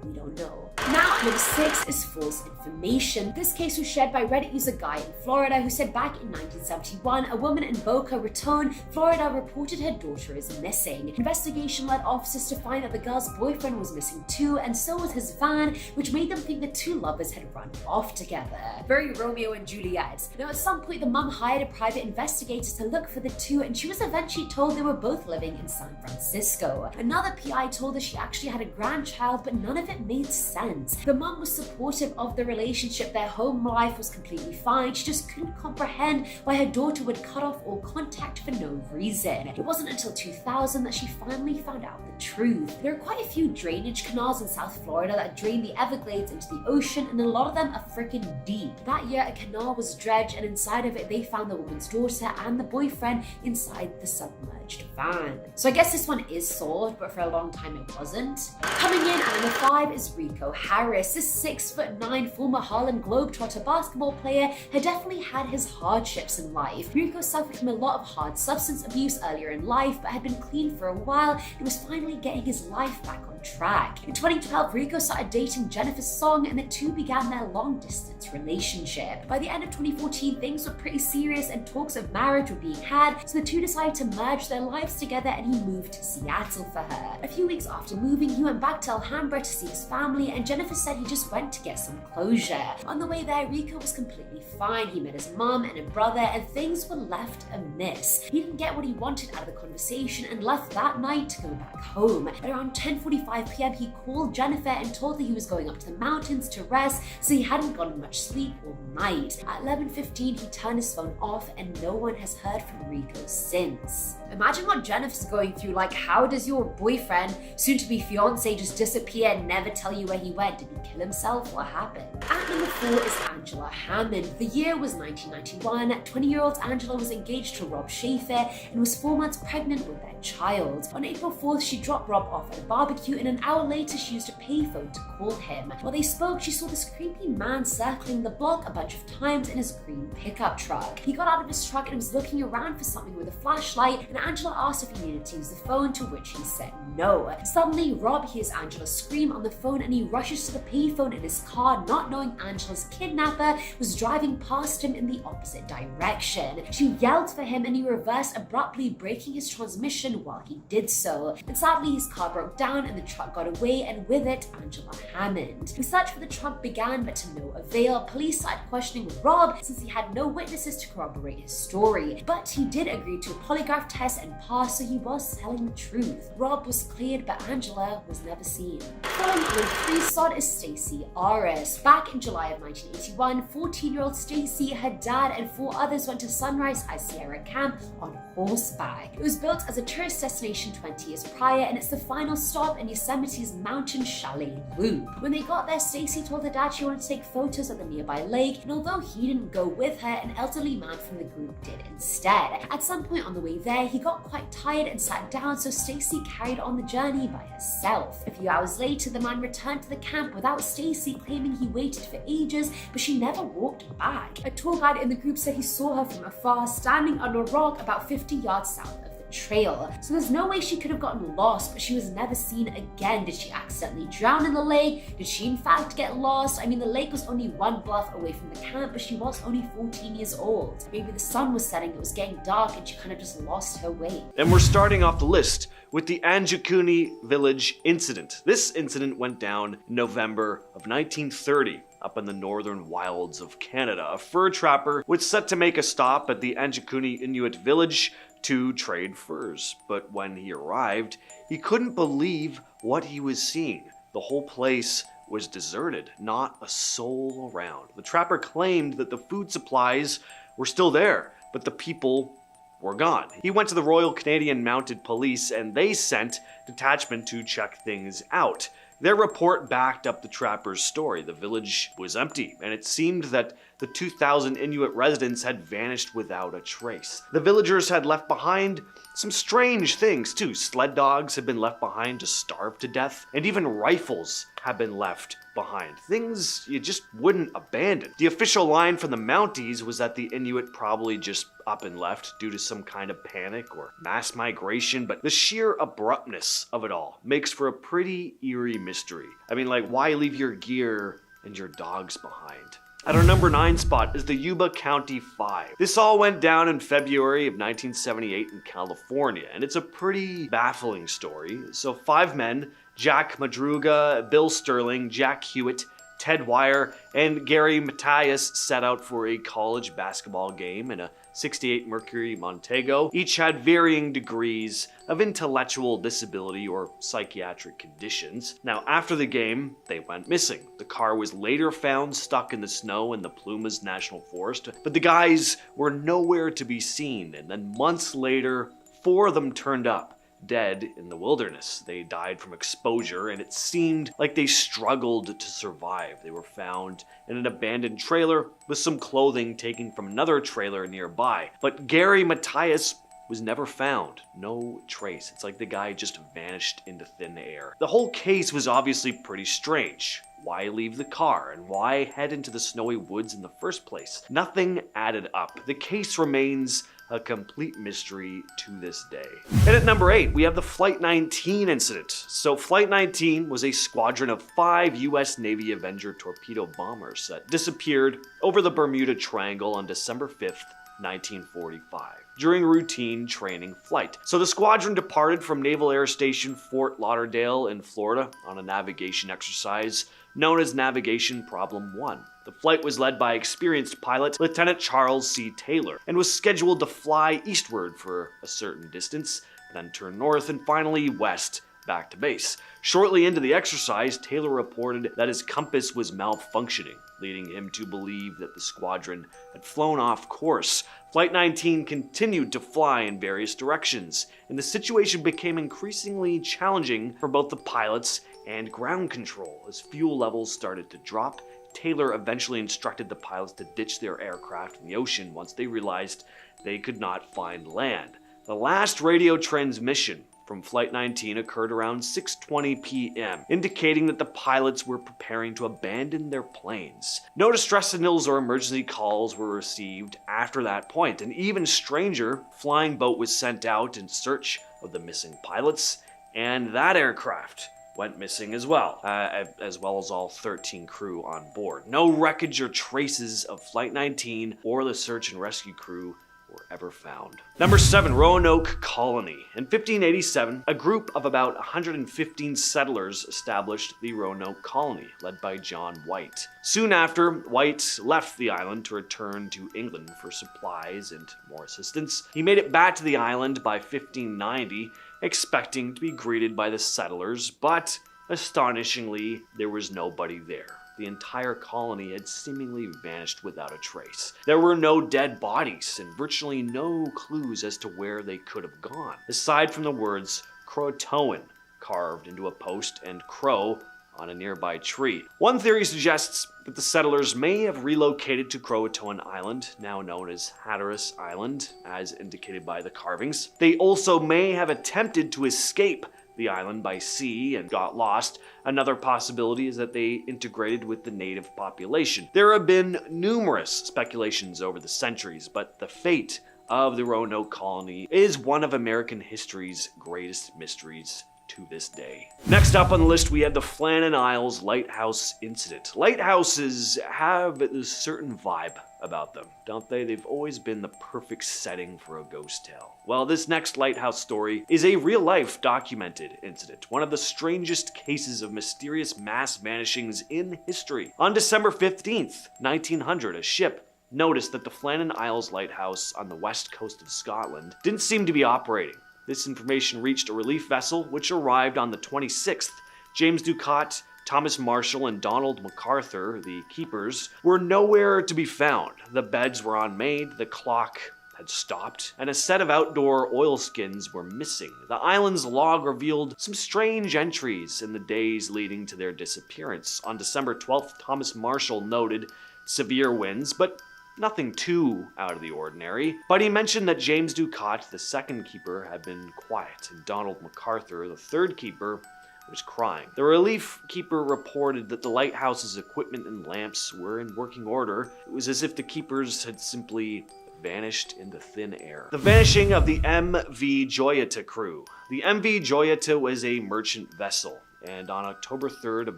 We don't know. Now, number 6 is false information. This case was shared by Reddit user Guy in Florida, who said back in 1971, a woman in Boca Raton, Florida, reported her daughter is missing. Investigation led officers to find that the girl's boyfriend was missing too, and so was his van, which made them think the 2 lovers had run off together. Very Romeo and Juliet. Now, at some point, the mum hired a private investigator to look for the 2, and she was eventually told they were both living in San Francisco. Another PI told her she actually had a grandchild, but none of it made sense. The mum was supportive of the relationship, their home life was completely fine, she just couldn't comprehend why her daughter would cut off all contact for no reason. It wasn't until 2000 that she finally found out the truth. There are quite a few drainage canals in South Florida that drain the Everglades into the ocean, and a lot of them are freaking deep. That year, a canal was dredged, and inside of it, they found the woman's daughter and the boyfriend inside the submerged van. So I guess this one is solved, but for a long time it wasn't. Coming in at number 5 is Rico Harris. This 6'9" former Harlem Globetrotter basketball player had definitely had his hardships in life. Rico suffered from a lot of hard substance abuse earlier in life, but had been clean for a while and was finally getting his life back on track. In 2012, Rico started dating Jennifer Song, and the 2 began their long-distance relationship. By the end of 2014, things were pretty serious and talks of marriage were being had, so the 2 decided to merge their lives together, and he moved to Seattle for her. A few weeks after moving, he went back to Alhambra to see his family, and Jennifer said he just went to get some closure. On the way there, Rico was completely fine. He met his mom and a brother, and things were left amiss. He didn't get what he wanted out of the conversation and left that night to go back home. At around 10:45 p.m, he called Jennifer and told her he was going up to the mountains to rest, so he hadn't gotten much sleep all night. At 11:15, he turned his phone off, and no one has heard from Rico since. Imagine what Jennifer's going through. Like, how does your boyfriend, soon-to-be fiance, just disappear and never tell you where he went? Did he kill himself? What happened? At number 4 is Angela Hammond. The year was 1991. 20-year-old Angela was engaged to Rob Schaefer and was 4 months pregnant with their child. On April 4th, she dropped Rob off at a barbecue, and an hour later she used a payphone to call him. While they spoke, she saw this creepy man circling the block a bunch of times in his green pickup truck. He got out of his truck and was looking around for something with a flashlight, and Angela asked if he needed to use the phone, to which he said no. Suddenly, Rob hears Angela scream on the phone, and he rushes to the payphone in his car, not knowing Angela's kidnapper was driving past him in the opposite direction. She yelled for him, and he reversed abruptly, breaking his transmission while he did so. And sadly, his car broke down and the truck got away, and with it, Angela Hammond. The search for the truck began, but to no avail. Police started questioning Rob since he had no witnesses to corroborate his story. But he did agree to a polygraph test and passed, so he was telling the truth. Rob was cleared, but Angela was never seen. Following on 3 slot is Stacey Aris. Back in July of 1981, 14-year-old Stacey, her dad, and 4 others went to Sunrise High Sierra Camp on horseback. It was built as a tourist destination 20 years prior, and it's the final stop in Yosemite's mountain chalet loop. When they got there, Stacey told her dad she wanted to take photos at the nearby lake, and although he didn't go with her, an elderly man from the group did instead. At some point on the way there, he got quite tired and sat down, so Stacey carried on the journey by herself. A few hours later, the man returned to the camp without Stacey, claiming he waited for ages, but she never walked back. A tour guide in the group said he saw her from afar, standing on a rock about 50 yards south of the trail. So there's no way she could have gotten lost, but she was never seen again. Did she accidentally drown in the lake? Did she in fact get lost? I mean, the lake was only 1 bluff away from the camp, but she was only 14 years old. Maybe the sun was setting, it was getting dark, and she kind of just lost her way.
And we're starting off the list with the Anjikuni Village incident. This incident went down in November of 1930. Up in the northern wilds of Canada. A fur trapper was set to make a stop at the Anjikuni Inuit village to trade furs. But when he arrived, he couldn't believe what he was seeing. The whole place was deserted, not a soul around. The trapper claimed that the food supplies were still there, but the people were gone. He went to the Royal Canadian Mounted Police, and they sent a detachment to check things out. Their report backed up the trapper's story. The village was empty, and it seemed that the 2,000 Inuit residents had vanished without a trace. The villagers had left behind some strange things too. Sled dogs had been left behind to starve to death, and even rifles had been left behind. Things you just wouldn't abandon. The official line from the Mounties was that the Inuit probably just up and left due to some kind of panic or mass migration, but the sheer abruptness of it all makes for a pretty eerie mystery. I mean, like, why leave your gear and your dogs behind? At our number 9 spot is the Yuba County 5. This all went down in February of 1978 in California, and it's a pretty baffling story. So 5 men, Jack Madruga, Bill Sterling, Jack Hewitt, Ted Wire, and Gary Matthias set out for a college basketball game in a 68 Mercury Montego. Each had varying degrees of intellectual disability or psychiatric conditions. Now, after the game, they went missing. The car was later found stuck in the snow in the Plumas National Forest, but the guys were nowhere to be seen. And then months later, 4 of them turned up, dead in the wilderness. They died from exposure, and it seemed like they struggled to survive. They were found in an abandoned trailer with some clothing taken from another trailer nearby. But Gary Matthias was never found. No trace. It's like the guy just vanished into thin air. The whole case was obviously pretty strange. Why leave the car, and why head into the snowy woods in the first place? Nothing added up. The case remains a complete mystery to this day. And at number 8, we have the Flight 19 incident. So Flight 19 was a squadron of 5 US Navy Avenger torpedo bombers that disappeared over the Bermuda Triangle on December 5th, 1945. during routine training flight. So the squadron departed from Naval Air Station Fort Lauderdale in Florida on a navigation exercise known as Navigation Problem 1. The flight was led by experienced pilot Lieutenant Charles C. Taylor and was scheduled to fly eastward for a certain distance, then turn north and finally west back to base. Shortly into the exercise, Taylor reported that his compass was malfunctioning, leading him to believe that the squadron had flown off course. Flight 19 continued to fly in various directions, and the situation became increasingly challenging for both the pilots and ground control. As fuel levels started to drop, Taylor eventually instructed the pilots to ditch their aircraft in the ocean once they realized they could not find land. The last radio transmission from Flight 19 occurred around 6:20 p.m., indicating that the pilots were preparing to abandon their planes. No distress signals or emergency calls were received after that point. An even stranger flying boat was sent out in search of the missing pilots, and that aircraft went missing as well as all 13 crew on board. No wreckage or traces of Flight 19 or the search and rescue crew were ever found. Number 7, Roanoke Colony. In 1587, a group of about 115 settlers established the Roanoke Colony, led by John White. Soon after, White left the island to return to England for supplies and more assistance. He made it back to the island by 1590, expecting to be greeted by the settlers, but astonishingly, there was nobody there. The entire colony had seemingly vanished without a trace. There were no dead bodies and virtually no clues as to where they could have gone, aside from the words Croatoan carved into a post and Crow on a nearby tree. One theory suggests that the settlers may have relocated to Croatoan Island, now known as Hatteras Island, as indicated by the carvings. They also may have attempted to escape the island by sea and got lost. Another possibility is that they integrated with the native population. There have been numerous speculations over the centuries, but the fate of the Roanoke Colony is one of American history's greatest mysteries to this day. Next up on the list, we had the Flann Isles Lighthouse incident. Lighthouses have a certain vibe about them, don't they? They've always been the perfect setting for a ghost tale. Well, this next lighthouse story is a real-life documented incident, one of the strangest cases of mysterious mass vanishings in history. On December 15th, 1900, a ship noticed that the Flann Isles Lighthouse on the west coast of Scotland didn't seem to be operating. This information reached a relief vessel, which arrived on the 26th. James Ducat, Thomas Marshall, and Donald MacArthur, the keepers, were nowhere to be found. The beds were unmade, the clock had stopped, and a set of outdoor oilskins were missing. The island's log revealed some strange entries in the days leading to their disappearance. On December 12th, Thomas Marshall noted severe winds, but nothing too out of the ordinary. But he mentioned that James Ducat, the second keeper, had been quiet, and Donald MacArthur, the third keeper, was crying. The relief keeper reported that the lighthouse's equipment and lamps were in working order. It was as if the keepers had simply vanished into thin air. The vanishing of the MV Joota Crew. The MV Joota was a merchant vessel, and on October 3rd of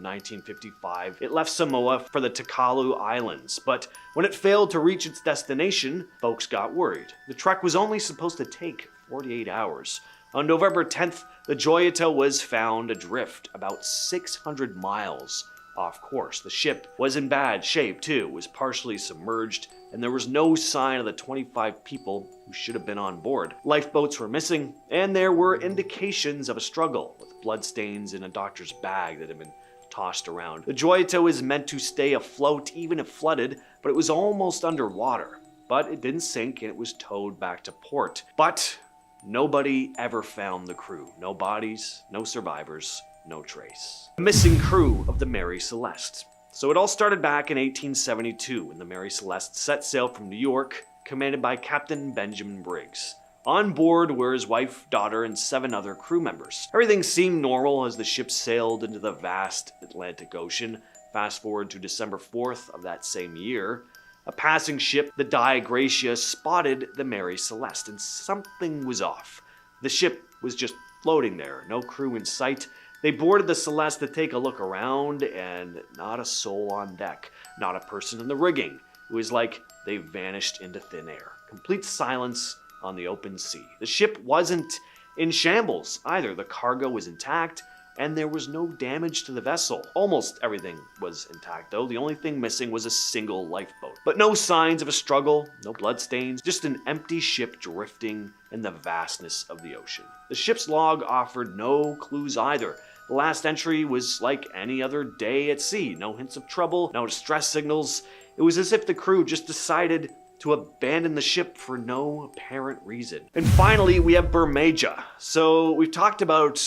1955, it left Samoa for the Calo Islands. But when it failed to reach its destination, folks got worried. The trek was only supposed to take 48 hours. On November 10th, the Joota was found adrift about 600 miles off course. The ship was in bad shape too, was partially submerged, and there was no sign of the 25 people who should have been on board. Lifeboats were missing, and there were indications of a struggle, with bloodstains in a doctor's bag that had been tossed around. The Joota was meant to stay afloat even if flooded, but it was almost underwater. But it didn't sink, and it was towed back to port. But nobody ever found the crew. No bodies, no survivors, no trace. The missing crew of the Mary Celeste. So it all started back in 1872 when the Mary Celeste set sail from New York, commanded by Captain Benjamin Briggs. On board were his wife, daughter, and 7 other crew members. Everything seemed normal as the ship sailed into the vast Atlantic Ocean. Fast forward to December 4th of that same year. A passing ship, the Dei Gratia, spotted the Mary Celeste, and something was off. The ship was just floating there, no crew in sight. They boarded the Celeste to take a look around, and not a soul on deck, not a person in the rigging. It was like they vanished into thin air. Complete silence on the open sea. The ship wasn't in shambles either. The cargo was intact, and there was no damage to the vessel. Almost everything was intact though. The only thing missing was a single lifeboat. But no signs of a struggle, no bloodstains, just an empty ship drifting in the vastness of the ocean. The ship's log offered no clues either. The last entry was like any other day at sea. No hints of trouble, no distress signals. It was as if the crew just decided to abandon the ship for no apparent reason. And finally, we have Bmia. So we've talked about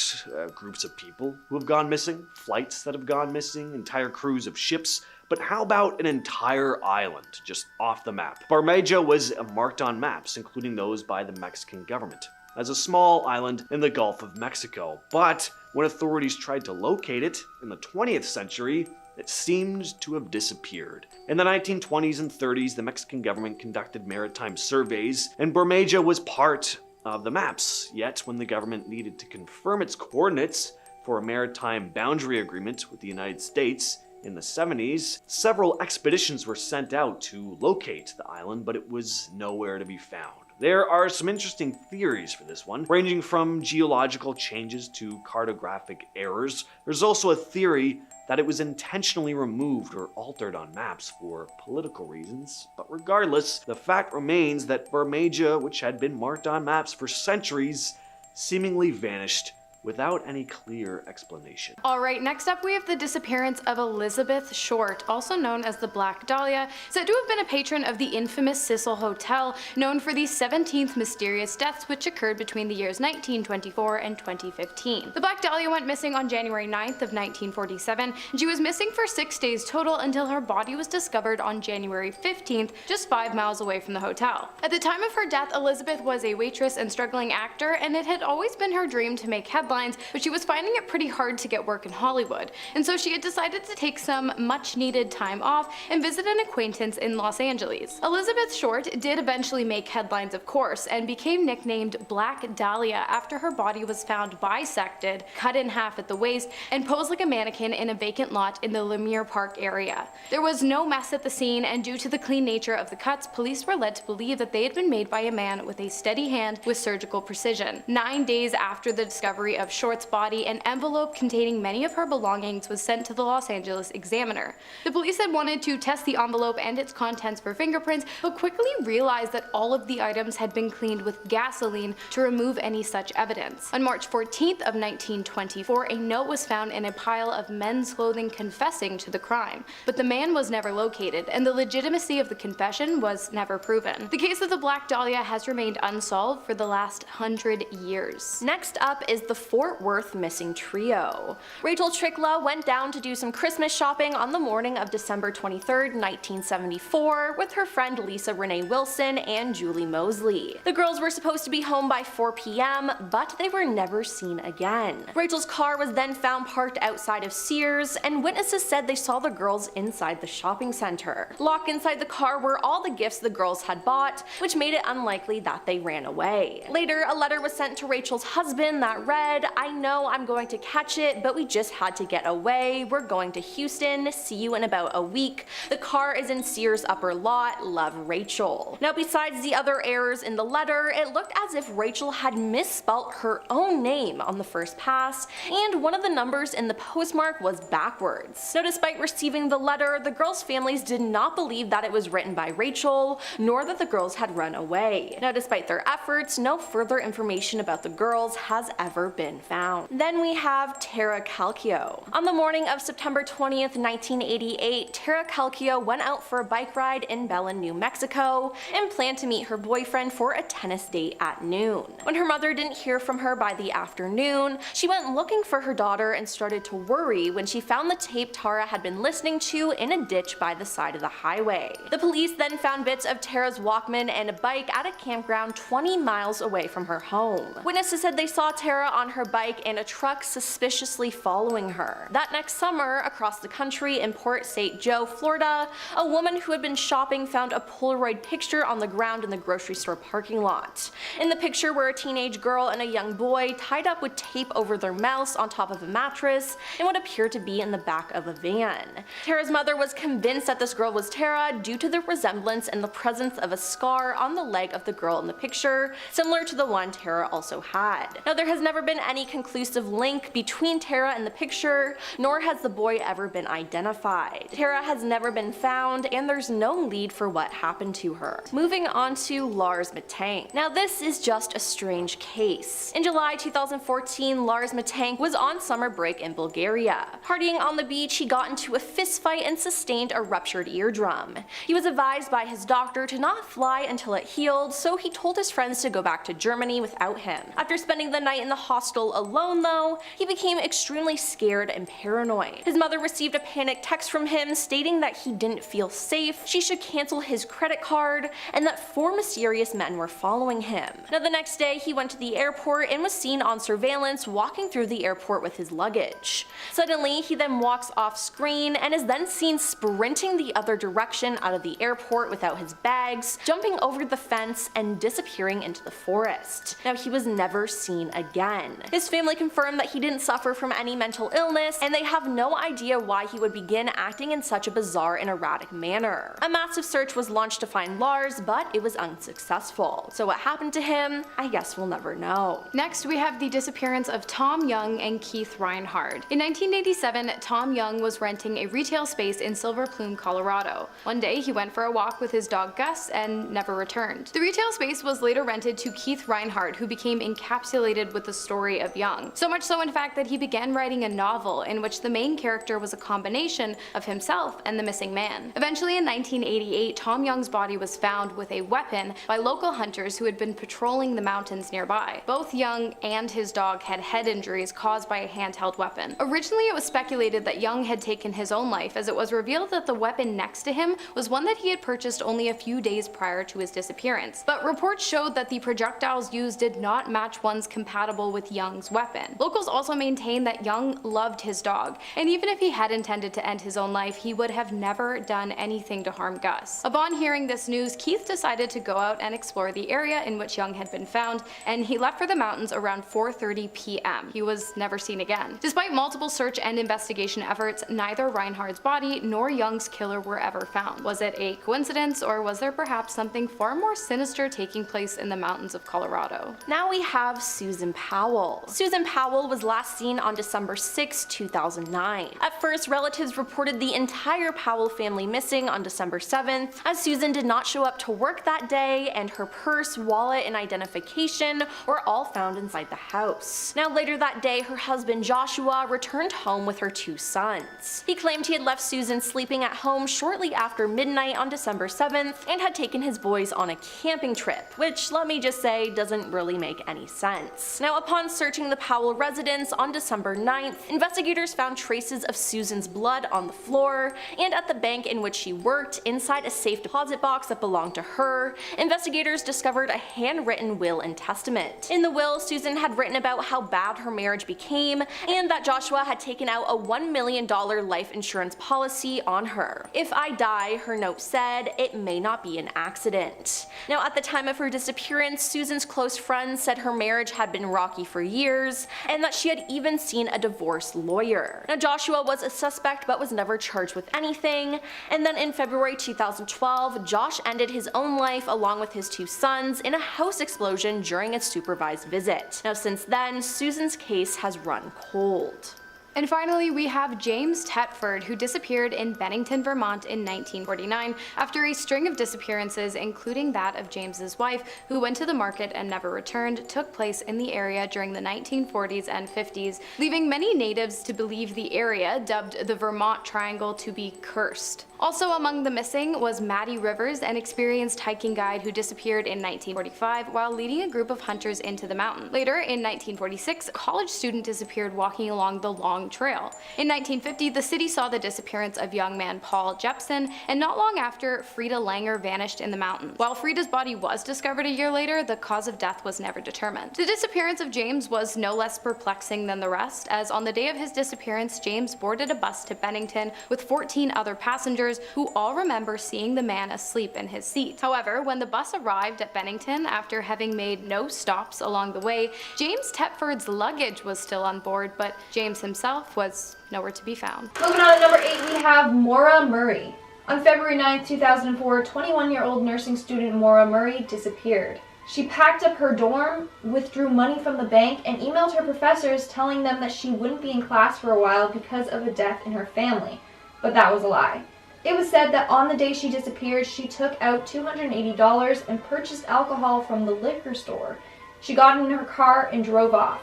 groups of people who have gone missing, flights that have gone missing, entire crews of ships, but how about an entire island just off the map? Bmia was marked on maps, including those by the Mexican government, as a small island in the Gulf of Mexico. But when authorities tried to locate it in the 20th century, it seemed to have disappeared. In the 1920s and 30s, the Mexican government conducted maritime surveys, and Bmia was part of the maps. Yet, when the government needed to confirm its coordinates for a maritime boundary agreement with the United States in the 70s, several expeditions were sent out to locate the island, but it was nowhere to be found. There are some interesting theories for this one, ranging from geological changes to cartographic errors. There's also a theory that it was intentionally removed or altered on maps for political reasons. But regardless, the fact remains that Bmia, which had been marked on maps for centuries, seemingly vanished without any clear explanation.
Alright, next up we have the disappearance of Elizabeth Short, also known as the Black Dahlia, said to have been a patron of the infamous Cecil Hotel, known for the 17th mysterious deaths which occurred between the years 1924 and 2015. The Black Dahlia went missing on January 9th of 1947, and she was missing for 6 days total until her body was discovered on January 15th, just 5 miles away from the hotel. At the time of her death, Elizabeth was a waitress and struggling actor, and it had always been her dream to make headlines, but she was finding it pretty hard to get work in Hollywood, and so she had decided to take some much needed time off and visit an acquaintance in Los Angeles. Elizabeth Short did eventually make headlines, of course, and became nicknamed Black Dahlia after her body was found bisected, cut in half at the waist, and posed like a mannequin in a vacant lot in the Lemer Park area. There was no mess at the scene, and due to the clean nature of the cuts, police were led to believe that they had been made by a man with a steady hand with surgical precision. 9 days after the discovery of Short's body, an envelope containing many of her belongings was sent to the Los Angeles Examiner. The police had wanted to test the envelope and its contents for fingerprints, but quickly realized that all of the items had been cleaned with gasoline to remove any such evidence. On March 14th of 1924, a note was found in a pile of men's clothing confessing to the crime, but the man was never located, and the legitimacy of the confession was never proven. The case of the Black Dahlia has remained unsolved for the last 100 years.
Next up is the Fort Worth missing trio. Rachel Trickla went down to do some Christmas shopping on the morning of December 23rd, 1974 with her friend Lisa Renee Wilson and Julie Mosley. The girls were supposed to be home by 4 p.m., but they were never seen again. Rachel's car was then found parked outside of Sears, and witnesses said they saw the girls inside the shopping center. Locked inside the car were all the gifts the girls had bought, which made it unlikely that they ran away. Later, a letter was sent to Rachel's husband that read, "I know I'm going to catch it, but we just had to get away. We're going to Houston. See you in about a week. The car is in Sears upper lot. Love, Rachel." Now, besides the other errors in the letter, it looked as if Rachel had misspelt her own name on the first pass, and one of the numbers in the postmark was backwards. Now, despite receiving the letter, the girls' families did not believe that it was written by Rachel, nor that the girls had run away. Now, despite their efforts, no further information about the girls has ever been found. Then we have Tara Calico. On the morning of September 20th, 1988, Tara Calico went out for a bike ride in Belen, New Mexico, and planned to meet her boyfriend for a tennis date at noon. When her mother didn't hear from her by the afternoon, she went looking for her daughter and started to worry when she found the tape Tara had been listening to in a ditch by the side of the highway. The police then found bits of Tara's Walkman and a bike at a campground 20 miles away from her home. Witnesses said they saw Tara on her her bike and a truck suspiciously following her. That next summer, across the country in Port St. Joe, Florida, a woman who had been shopping found a Polaroid picture on the ground in the grocery store parking lot. In the picture were a teenage girl and a young boy tied up with tape over their mouths on top of a mattress in what appeared to be in the back of a van. Tara's mother was convinced that this girl was Tara due to the resemblance and the presence of a scar on the leg of the girl in the picture, similar to the one Tara also had. Now, there has never been any conclusive link between Tara and the picture, nor has the boy ever been identified. Tara has never been found, and there's no lead for what happened to her. Moving on to Lars Maten. Now, this is just a strange case. In July 2014, Lars Maten was on summer break in Bulgaria. Partying on the beach, he got into a fist fight and sustained a ruptured eardrum. He was advised by his doctor to not fly until it healed, so he told his friends to go back to Germany without him. After spending the night in the hostel alone though, he became extremely scared and paranoid. His mother received a panic text from him stating that he didn't feel safe, she should cancel his credit card, and that 4 mysterious men were following him. Now, the next day he went to the airport and was seen on surveillance walking through the airport with his luggage. Suddenly he then walks off screen and is then seen sprinting the other direction out of the airport without his bags, jumping over the fence and disappearing into the forest. Now, he was never seen again. His family confirmed that he didn't suffer from any mental illness, and they have no idea why he would begin acting in such a bizarre and erratic manner. A massive search was launched to find Lars, but it was unsuccessful. So what happened to him? I guess we'll never know.
Next, we have the disappearance of Tom Young and Keith Reinhardt. In 1987, Tom Young was renting a retail space in Silver Plume, Colorado. One day, he went for a walk with his dog Gus and never returned. The retail space was later rented to Keith Reinhardt, who became encapsulated with the story of Young. So much so, in fact, that he began writing a novel in which the main character was a combination of himself and the missing man. Eventually, in 1988, Tom Young's body was found with a weapon by local hunters who had been patrolling the mountains nearby. Both Young and his dog had head injuries caused by a handheld weapon. Originally, it was speculated that Young had taken his own life, as it was revealed that the weapon next to him was one that he had purchased only a few days prior to his disappearance. But reports showed that the projectiles used did not match ones compatible with Young's weapon. Locals also maintained that Young loved his dog, and even if he had intended to end his own life, he would have never done anything to harm Gus. Upon hearing this news, Keith decided to go out and explore the area in which Young had been found, and he left for the mountains around 4:30 p.m. He was never seen again. Despite multiple search and investigation efforts, neither Reinhardt's body nor Young's killer were ever found. Was it a coincidence, or was there perhaps something far more sinister taking place in the mountains of Colorado?
Now we have Susan Powell. Susan Powell was last seen on December 6, 2009. At first, relatives reported the entire Powell family missing on December 7th, as Susan did not show up to work that day, and her purse, wallet, and identification were all found inside the house. Now, later that day, her husband Joshua returned home with her 2 sons. He claimed he had left Susan sleeping at home shortly after midnight on December 7th and had taken his boys on a camping trip, which, let me just say, doesn't really make any sense. Now, upon searching the Powell residence on December 9th, investigators found traces of Susan's blood on the floor, and at the bank in which she worked, inside a safe deposit box that belonged to her, investigators discovered a handwritten will and testament. In the will, Susan had written about how bad her marriage became, and that Joshua had taken out a $1 million life insurance policy on her. If I die, her note said, it may not be an accident. Now, at the time of her disappearance, Susan's close friends said her marriage had been rocky for years, and that she had even seen a divorce lawyer. Now, Joshua was a suspect but was never charged with anything, and then in February 2012, Josh ended his own life along with his 2 sons in a house explosion during a supervised visit. Now, since then, Susan's case has run cold.
And finally, we have James Tedford, who disappeared in Bennington, Vermont in 1949 after a string of disappearances, including that of James's wife, who went to the market and never returned, took place in the area during the 1940s and 50s, leaving many natives to believe the area, dubbed the Vermont Triangle, to be cursed. Also among the missing was Maddie Rivers, an experienced hiking guide who disappeared in 1945 while leading a group of hunters into the mountain. Later, in 1946, a college student disappeared walking along the Long Trail. In 1950, the city saw the disappearance of young man Paul Jepson, and not long after, Frida Langer vanished in the mountains. While Frida's body was discovered a year later, the cause of death was never determined. The disappearance of James was no less perplexing than the rest, as on the day of his disappearance, James boarded a bus to Bennington with 14 other passengers who all remember seeing the man asleep in his seat. However, when the bus arrived at Bennington after having made no stops along the way, James Tedford's luggage was still on board, but James himself was nowhere to be found.
Moving on to number 8, we have Mora Murray. On February 9, 2004, 21-year-old nursing student Mora Murray disappeared. She packed up her dorm, withdrew money from the bank, and emailed her professors telling them that she wouldn't be in class for a while because of a death in her family. But that was a lie. It was said that on the day she disappeared, she took out $280 and purchased alcohol from the liquor store. She got in her car and drove off.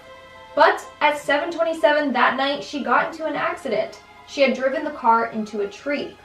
But at 7:27 that night, she got into an accident. She had driven the car into a tree.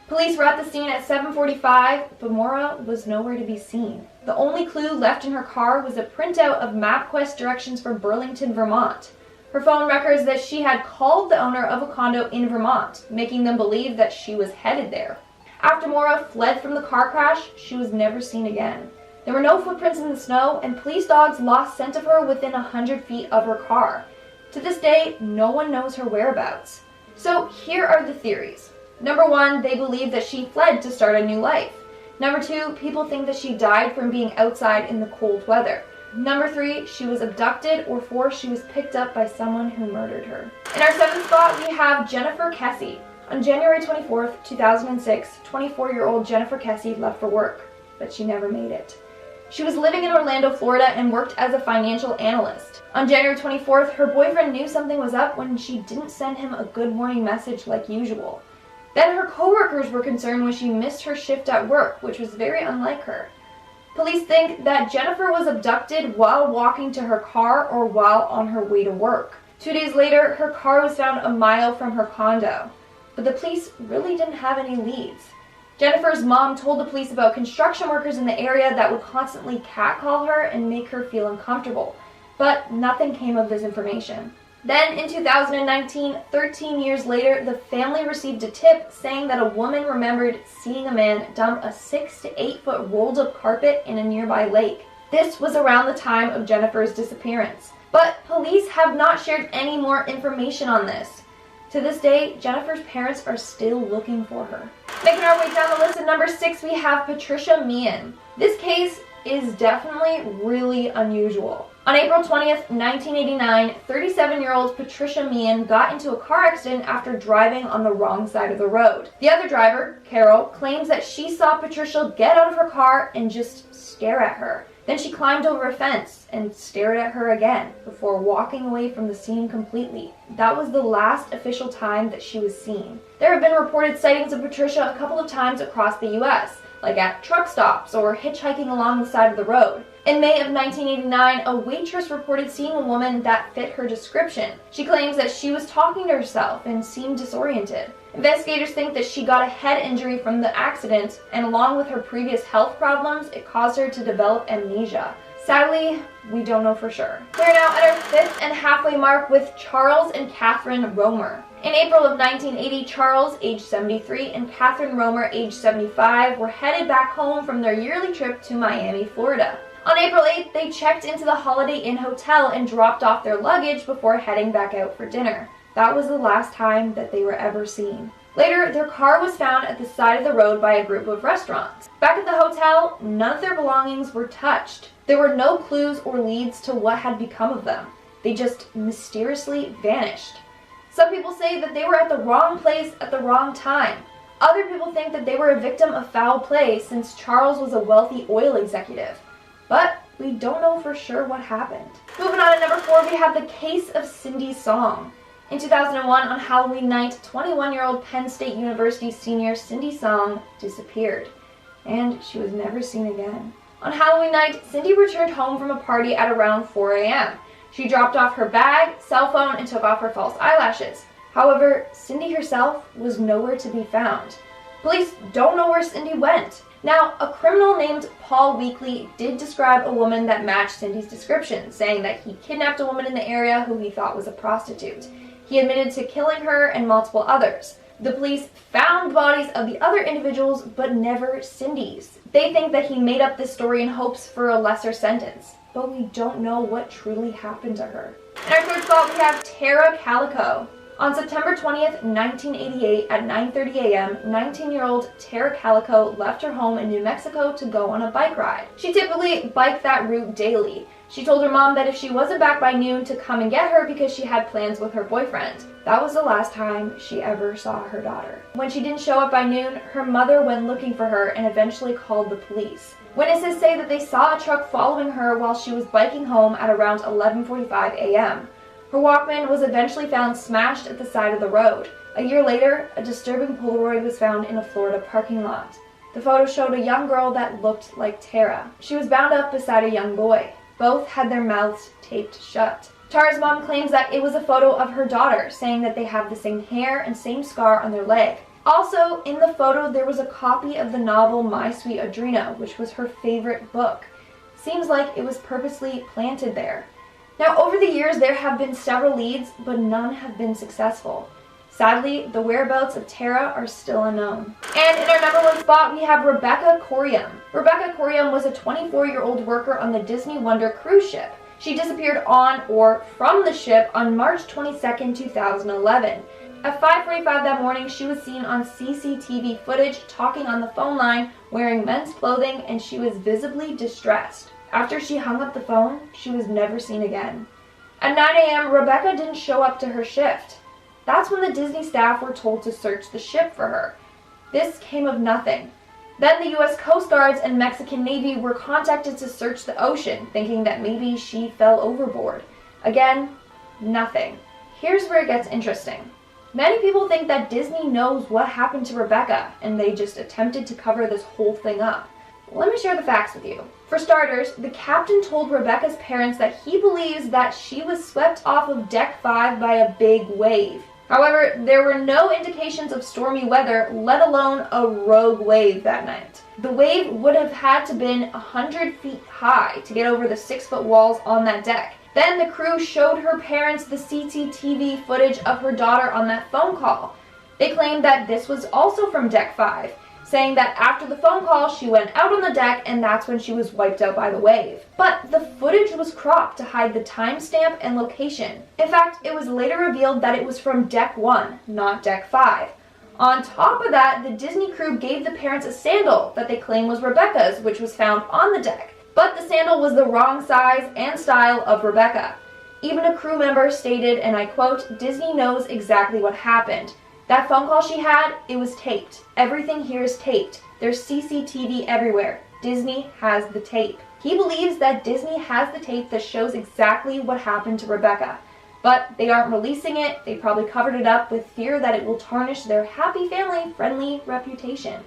Police were at the scene at 7:45, but Mora was nowhere to be seen. The only clue left in her car was a printout of MapQuest directions for Burlington, Vermont. Her phone records that she had called the owner of a condo in Vermont, making them believe that she was headed there. After Mora fled from the car crash, she was never seen again. There were no footprints in the snow, and police dogs lost scent of her within 100 feet of her car. To this day, no one knows her whereabouts. So here are the theories. Number 1, they believe that she fled to start a new life. Number 2, people think that she died from being outside in the cold weather. Number 3, she was abducted, or 4, she was picked up by someone who murdered her. In our 7th spot, we have Jennifer Kessie. On January 24th, 2006, 24-year-old Jennifer Kessie left for work, but she never made it. She was living in Orlando, Florida, and worked as a financial analyst. On January 24th, her boyfriend knew something was up when she didn't send him a good morning message like usual. Then her coworkers were concerned when she missed her shift at work, which was very unlike her. Police think that Jennifer was abducted while walking to her car or while on her way to work. 2 days later, her car was found a mile from her condo, but the police really didn't have any leads. Jennifer's mom told the police about construction workers in the area that would constantly catcall her and make her feel uncomfortable, but nothing came of this information. Then in 2019, 13 years later, the family received a tip saying that a woman remembered seeing a man dump a 6 to 8 foot rolled up carpet in a nearby lake. This was around the time of Jennifer's disappearance, but police have not shared any more information on this. To this day, Jennifer's parents are still looking for her. Making our way down the list at number 6, we have Patricia Man. This case is definitely really unusual. On April 20th, 1989, 37-year-old Patricia Man got into a car accident after driving on the wrong side of the road. The other driver, Carol, claims that she saw Patricia get out of her car and just stare at her. Then she climbed over a fence and stared at her again before walking away from the scene completely. That was the last official time that she was seen. There have been reported sightings of Patricia a couple of times across the US, like at truck stops or hitchhiking along the side of the road. In May of 1989, a waitress reported seeing a woman that fit her description. She claims that she was talking to herself and seemed disoriented. Investigators think that she got a head injury from the accident, and along with her previous health problems, it caused her to develop amnesia. Sadly, we don't know for sure. We're now at our 5th and halfway mark with Charles and Catherine RoR. In April of 1980, Charles, age 73, and Catherine RoR, age 75, were headed back home from their yearly trip to Miami, Florida. On April 8th, they checked into the Holiday Inn Hotel and dropped off their luggage before heading back out for dinner. That was the last time that they were ever seen. Later, their car was found at the side of the road by a group of restaurants. Back at the hotel, none of their belongings were touched. There were no clues or leads to what had become of them. They just mysteriously vanished. Some people say that they were at the wrong place at the wrong time. Other people think that they were a victim of foul play since Charles was a wealthy oil executive. But we don't know for sure what happened. Moving on to number 4, we have the case of Cindy Song. In 2001, on Halloween night, 21-year-old Penn State University senior Cindy Song disappeared, and she was never seen again. On Halloween night, Cindy returned home from a party at around 4 a.m. She dropped off her bag, cell phone, and took off her false eyelashes. However, Cindy herself was nowhere to be found. Police don't know where Cindy went. Now, a criminal named Paul Weekly did describe a woman that matched Cindy's description, saying that he kidnapped a woman in the area who he thought was a prostitute. He admitted to killing her and multiple others. The police found bodies of the other individuals, but never Cindy's. They think that he made up this story in hopes for a lesser sentence, but we don't know what truly happened to her. In our third spot, we have Tara Calico. On September 20th, 1988, at 9:30 a.m., 19-year-old Tara Calico left her home in New Mexico to go on a bike ride. She typically biked that route daily. She told her mom that if she wasn't back by noon to come and get her because she had plans with her boyfriend. That was the last time she ever saw her daughter. When she didn't show up by noon, her mother went looking for her and eventually called the police. Witnesses say that they saw a truck following her while she was biking home at around 11:45 a.m. Her Walkman was eventually found smashed at the side of the road. A year later, a disturbing Polaroid was found in a Florida parking lot. The photo showed a young girl that looked like Tara. She was bound up beside a young boy. Both had their mouths taped shut. Tara's mom claims that it was a photo of her daughter, saying that they have the same hair and same scar on their leg. Also, in the photo, there was a copy of the novel My Sweet Audrina, which was her favorite book. Seems like it was purposely planted there. Now, over the years, there have been several leads, but none have been successful. Sadly, the whereabouts of Tara are still unknown. And in our number one spot, we have Rebecca Corum. Rebecca Corum was a 24-year-old worker on the Disney Wonder cruise ship. She disappeared on or from the ship on March 22, 2011. At 5:45 that morning, she was seen on CCTV footage talking on the phone line, wearing men's clothing, and she was visibly distressed. After she hung up the phone, she was never seen again. At 9 a.m., Rebecca didn't show up to her shift. That's when the Disney staff were told to search the ship for her. This came of nothing. Then the U.S. Coast Guards and Mexican Navy were contacted to search the ocean, thinking that maybe she fell overboard. Again, nothing. Here's where it gets interesting. Many people think that Disney knows what happened to Rebecca, and they just attempted to cover this whole thing up. Let me share the facts with you. For starters, the captain told Rebecca's parents that he believes that she was swept off of Deck 5 by a big wave. However, there were no indications of stormy weather, let alone a rogue wave that night. The wave would have had to been 100 feet high to get over the 6-foot walls on that deck. Then the crew showed her parents the CCTV footage of her daughter on that phone call. They claimed that this was also from Deck 5, saying that after the phone call, she went out on the deck and that's when she was wiped out by the wave. But the footage was cropped to hide the timestamp and location. In fact, it was later revealed that it was from Deck 1, not Deck 5. On top of that, the Disney crew gave the parents a sandal that they claim was Rebecca's, which was found on the deck. But the sandal was the wrong size and style of Rebecca. Even a crew member stated, and I quote, "Disney knows exactly what happened. That phone call she had, it was taped. Everything here is taped. There's CCTV everywhere. Disney has the tape." He believes that Disney has the tape that shows exactly what happened to Rebecca. But they aren't releasing it. They probably covered it up with fear that it will tarnish their happy family-friendly reputation.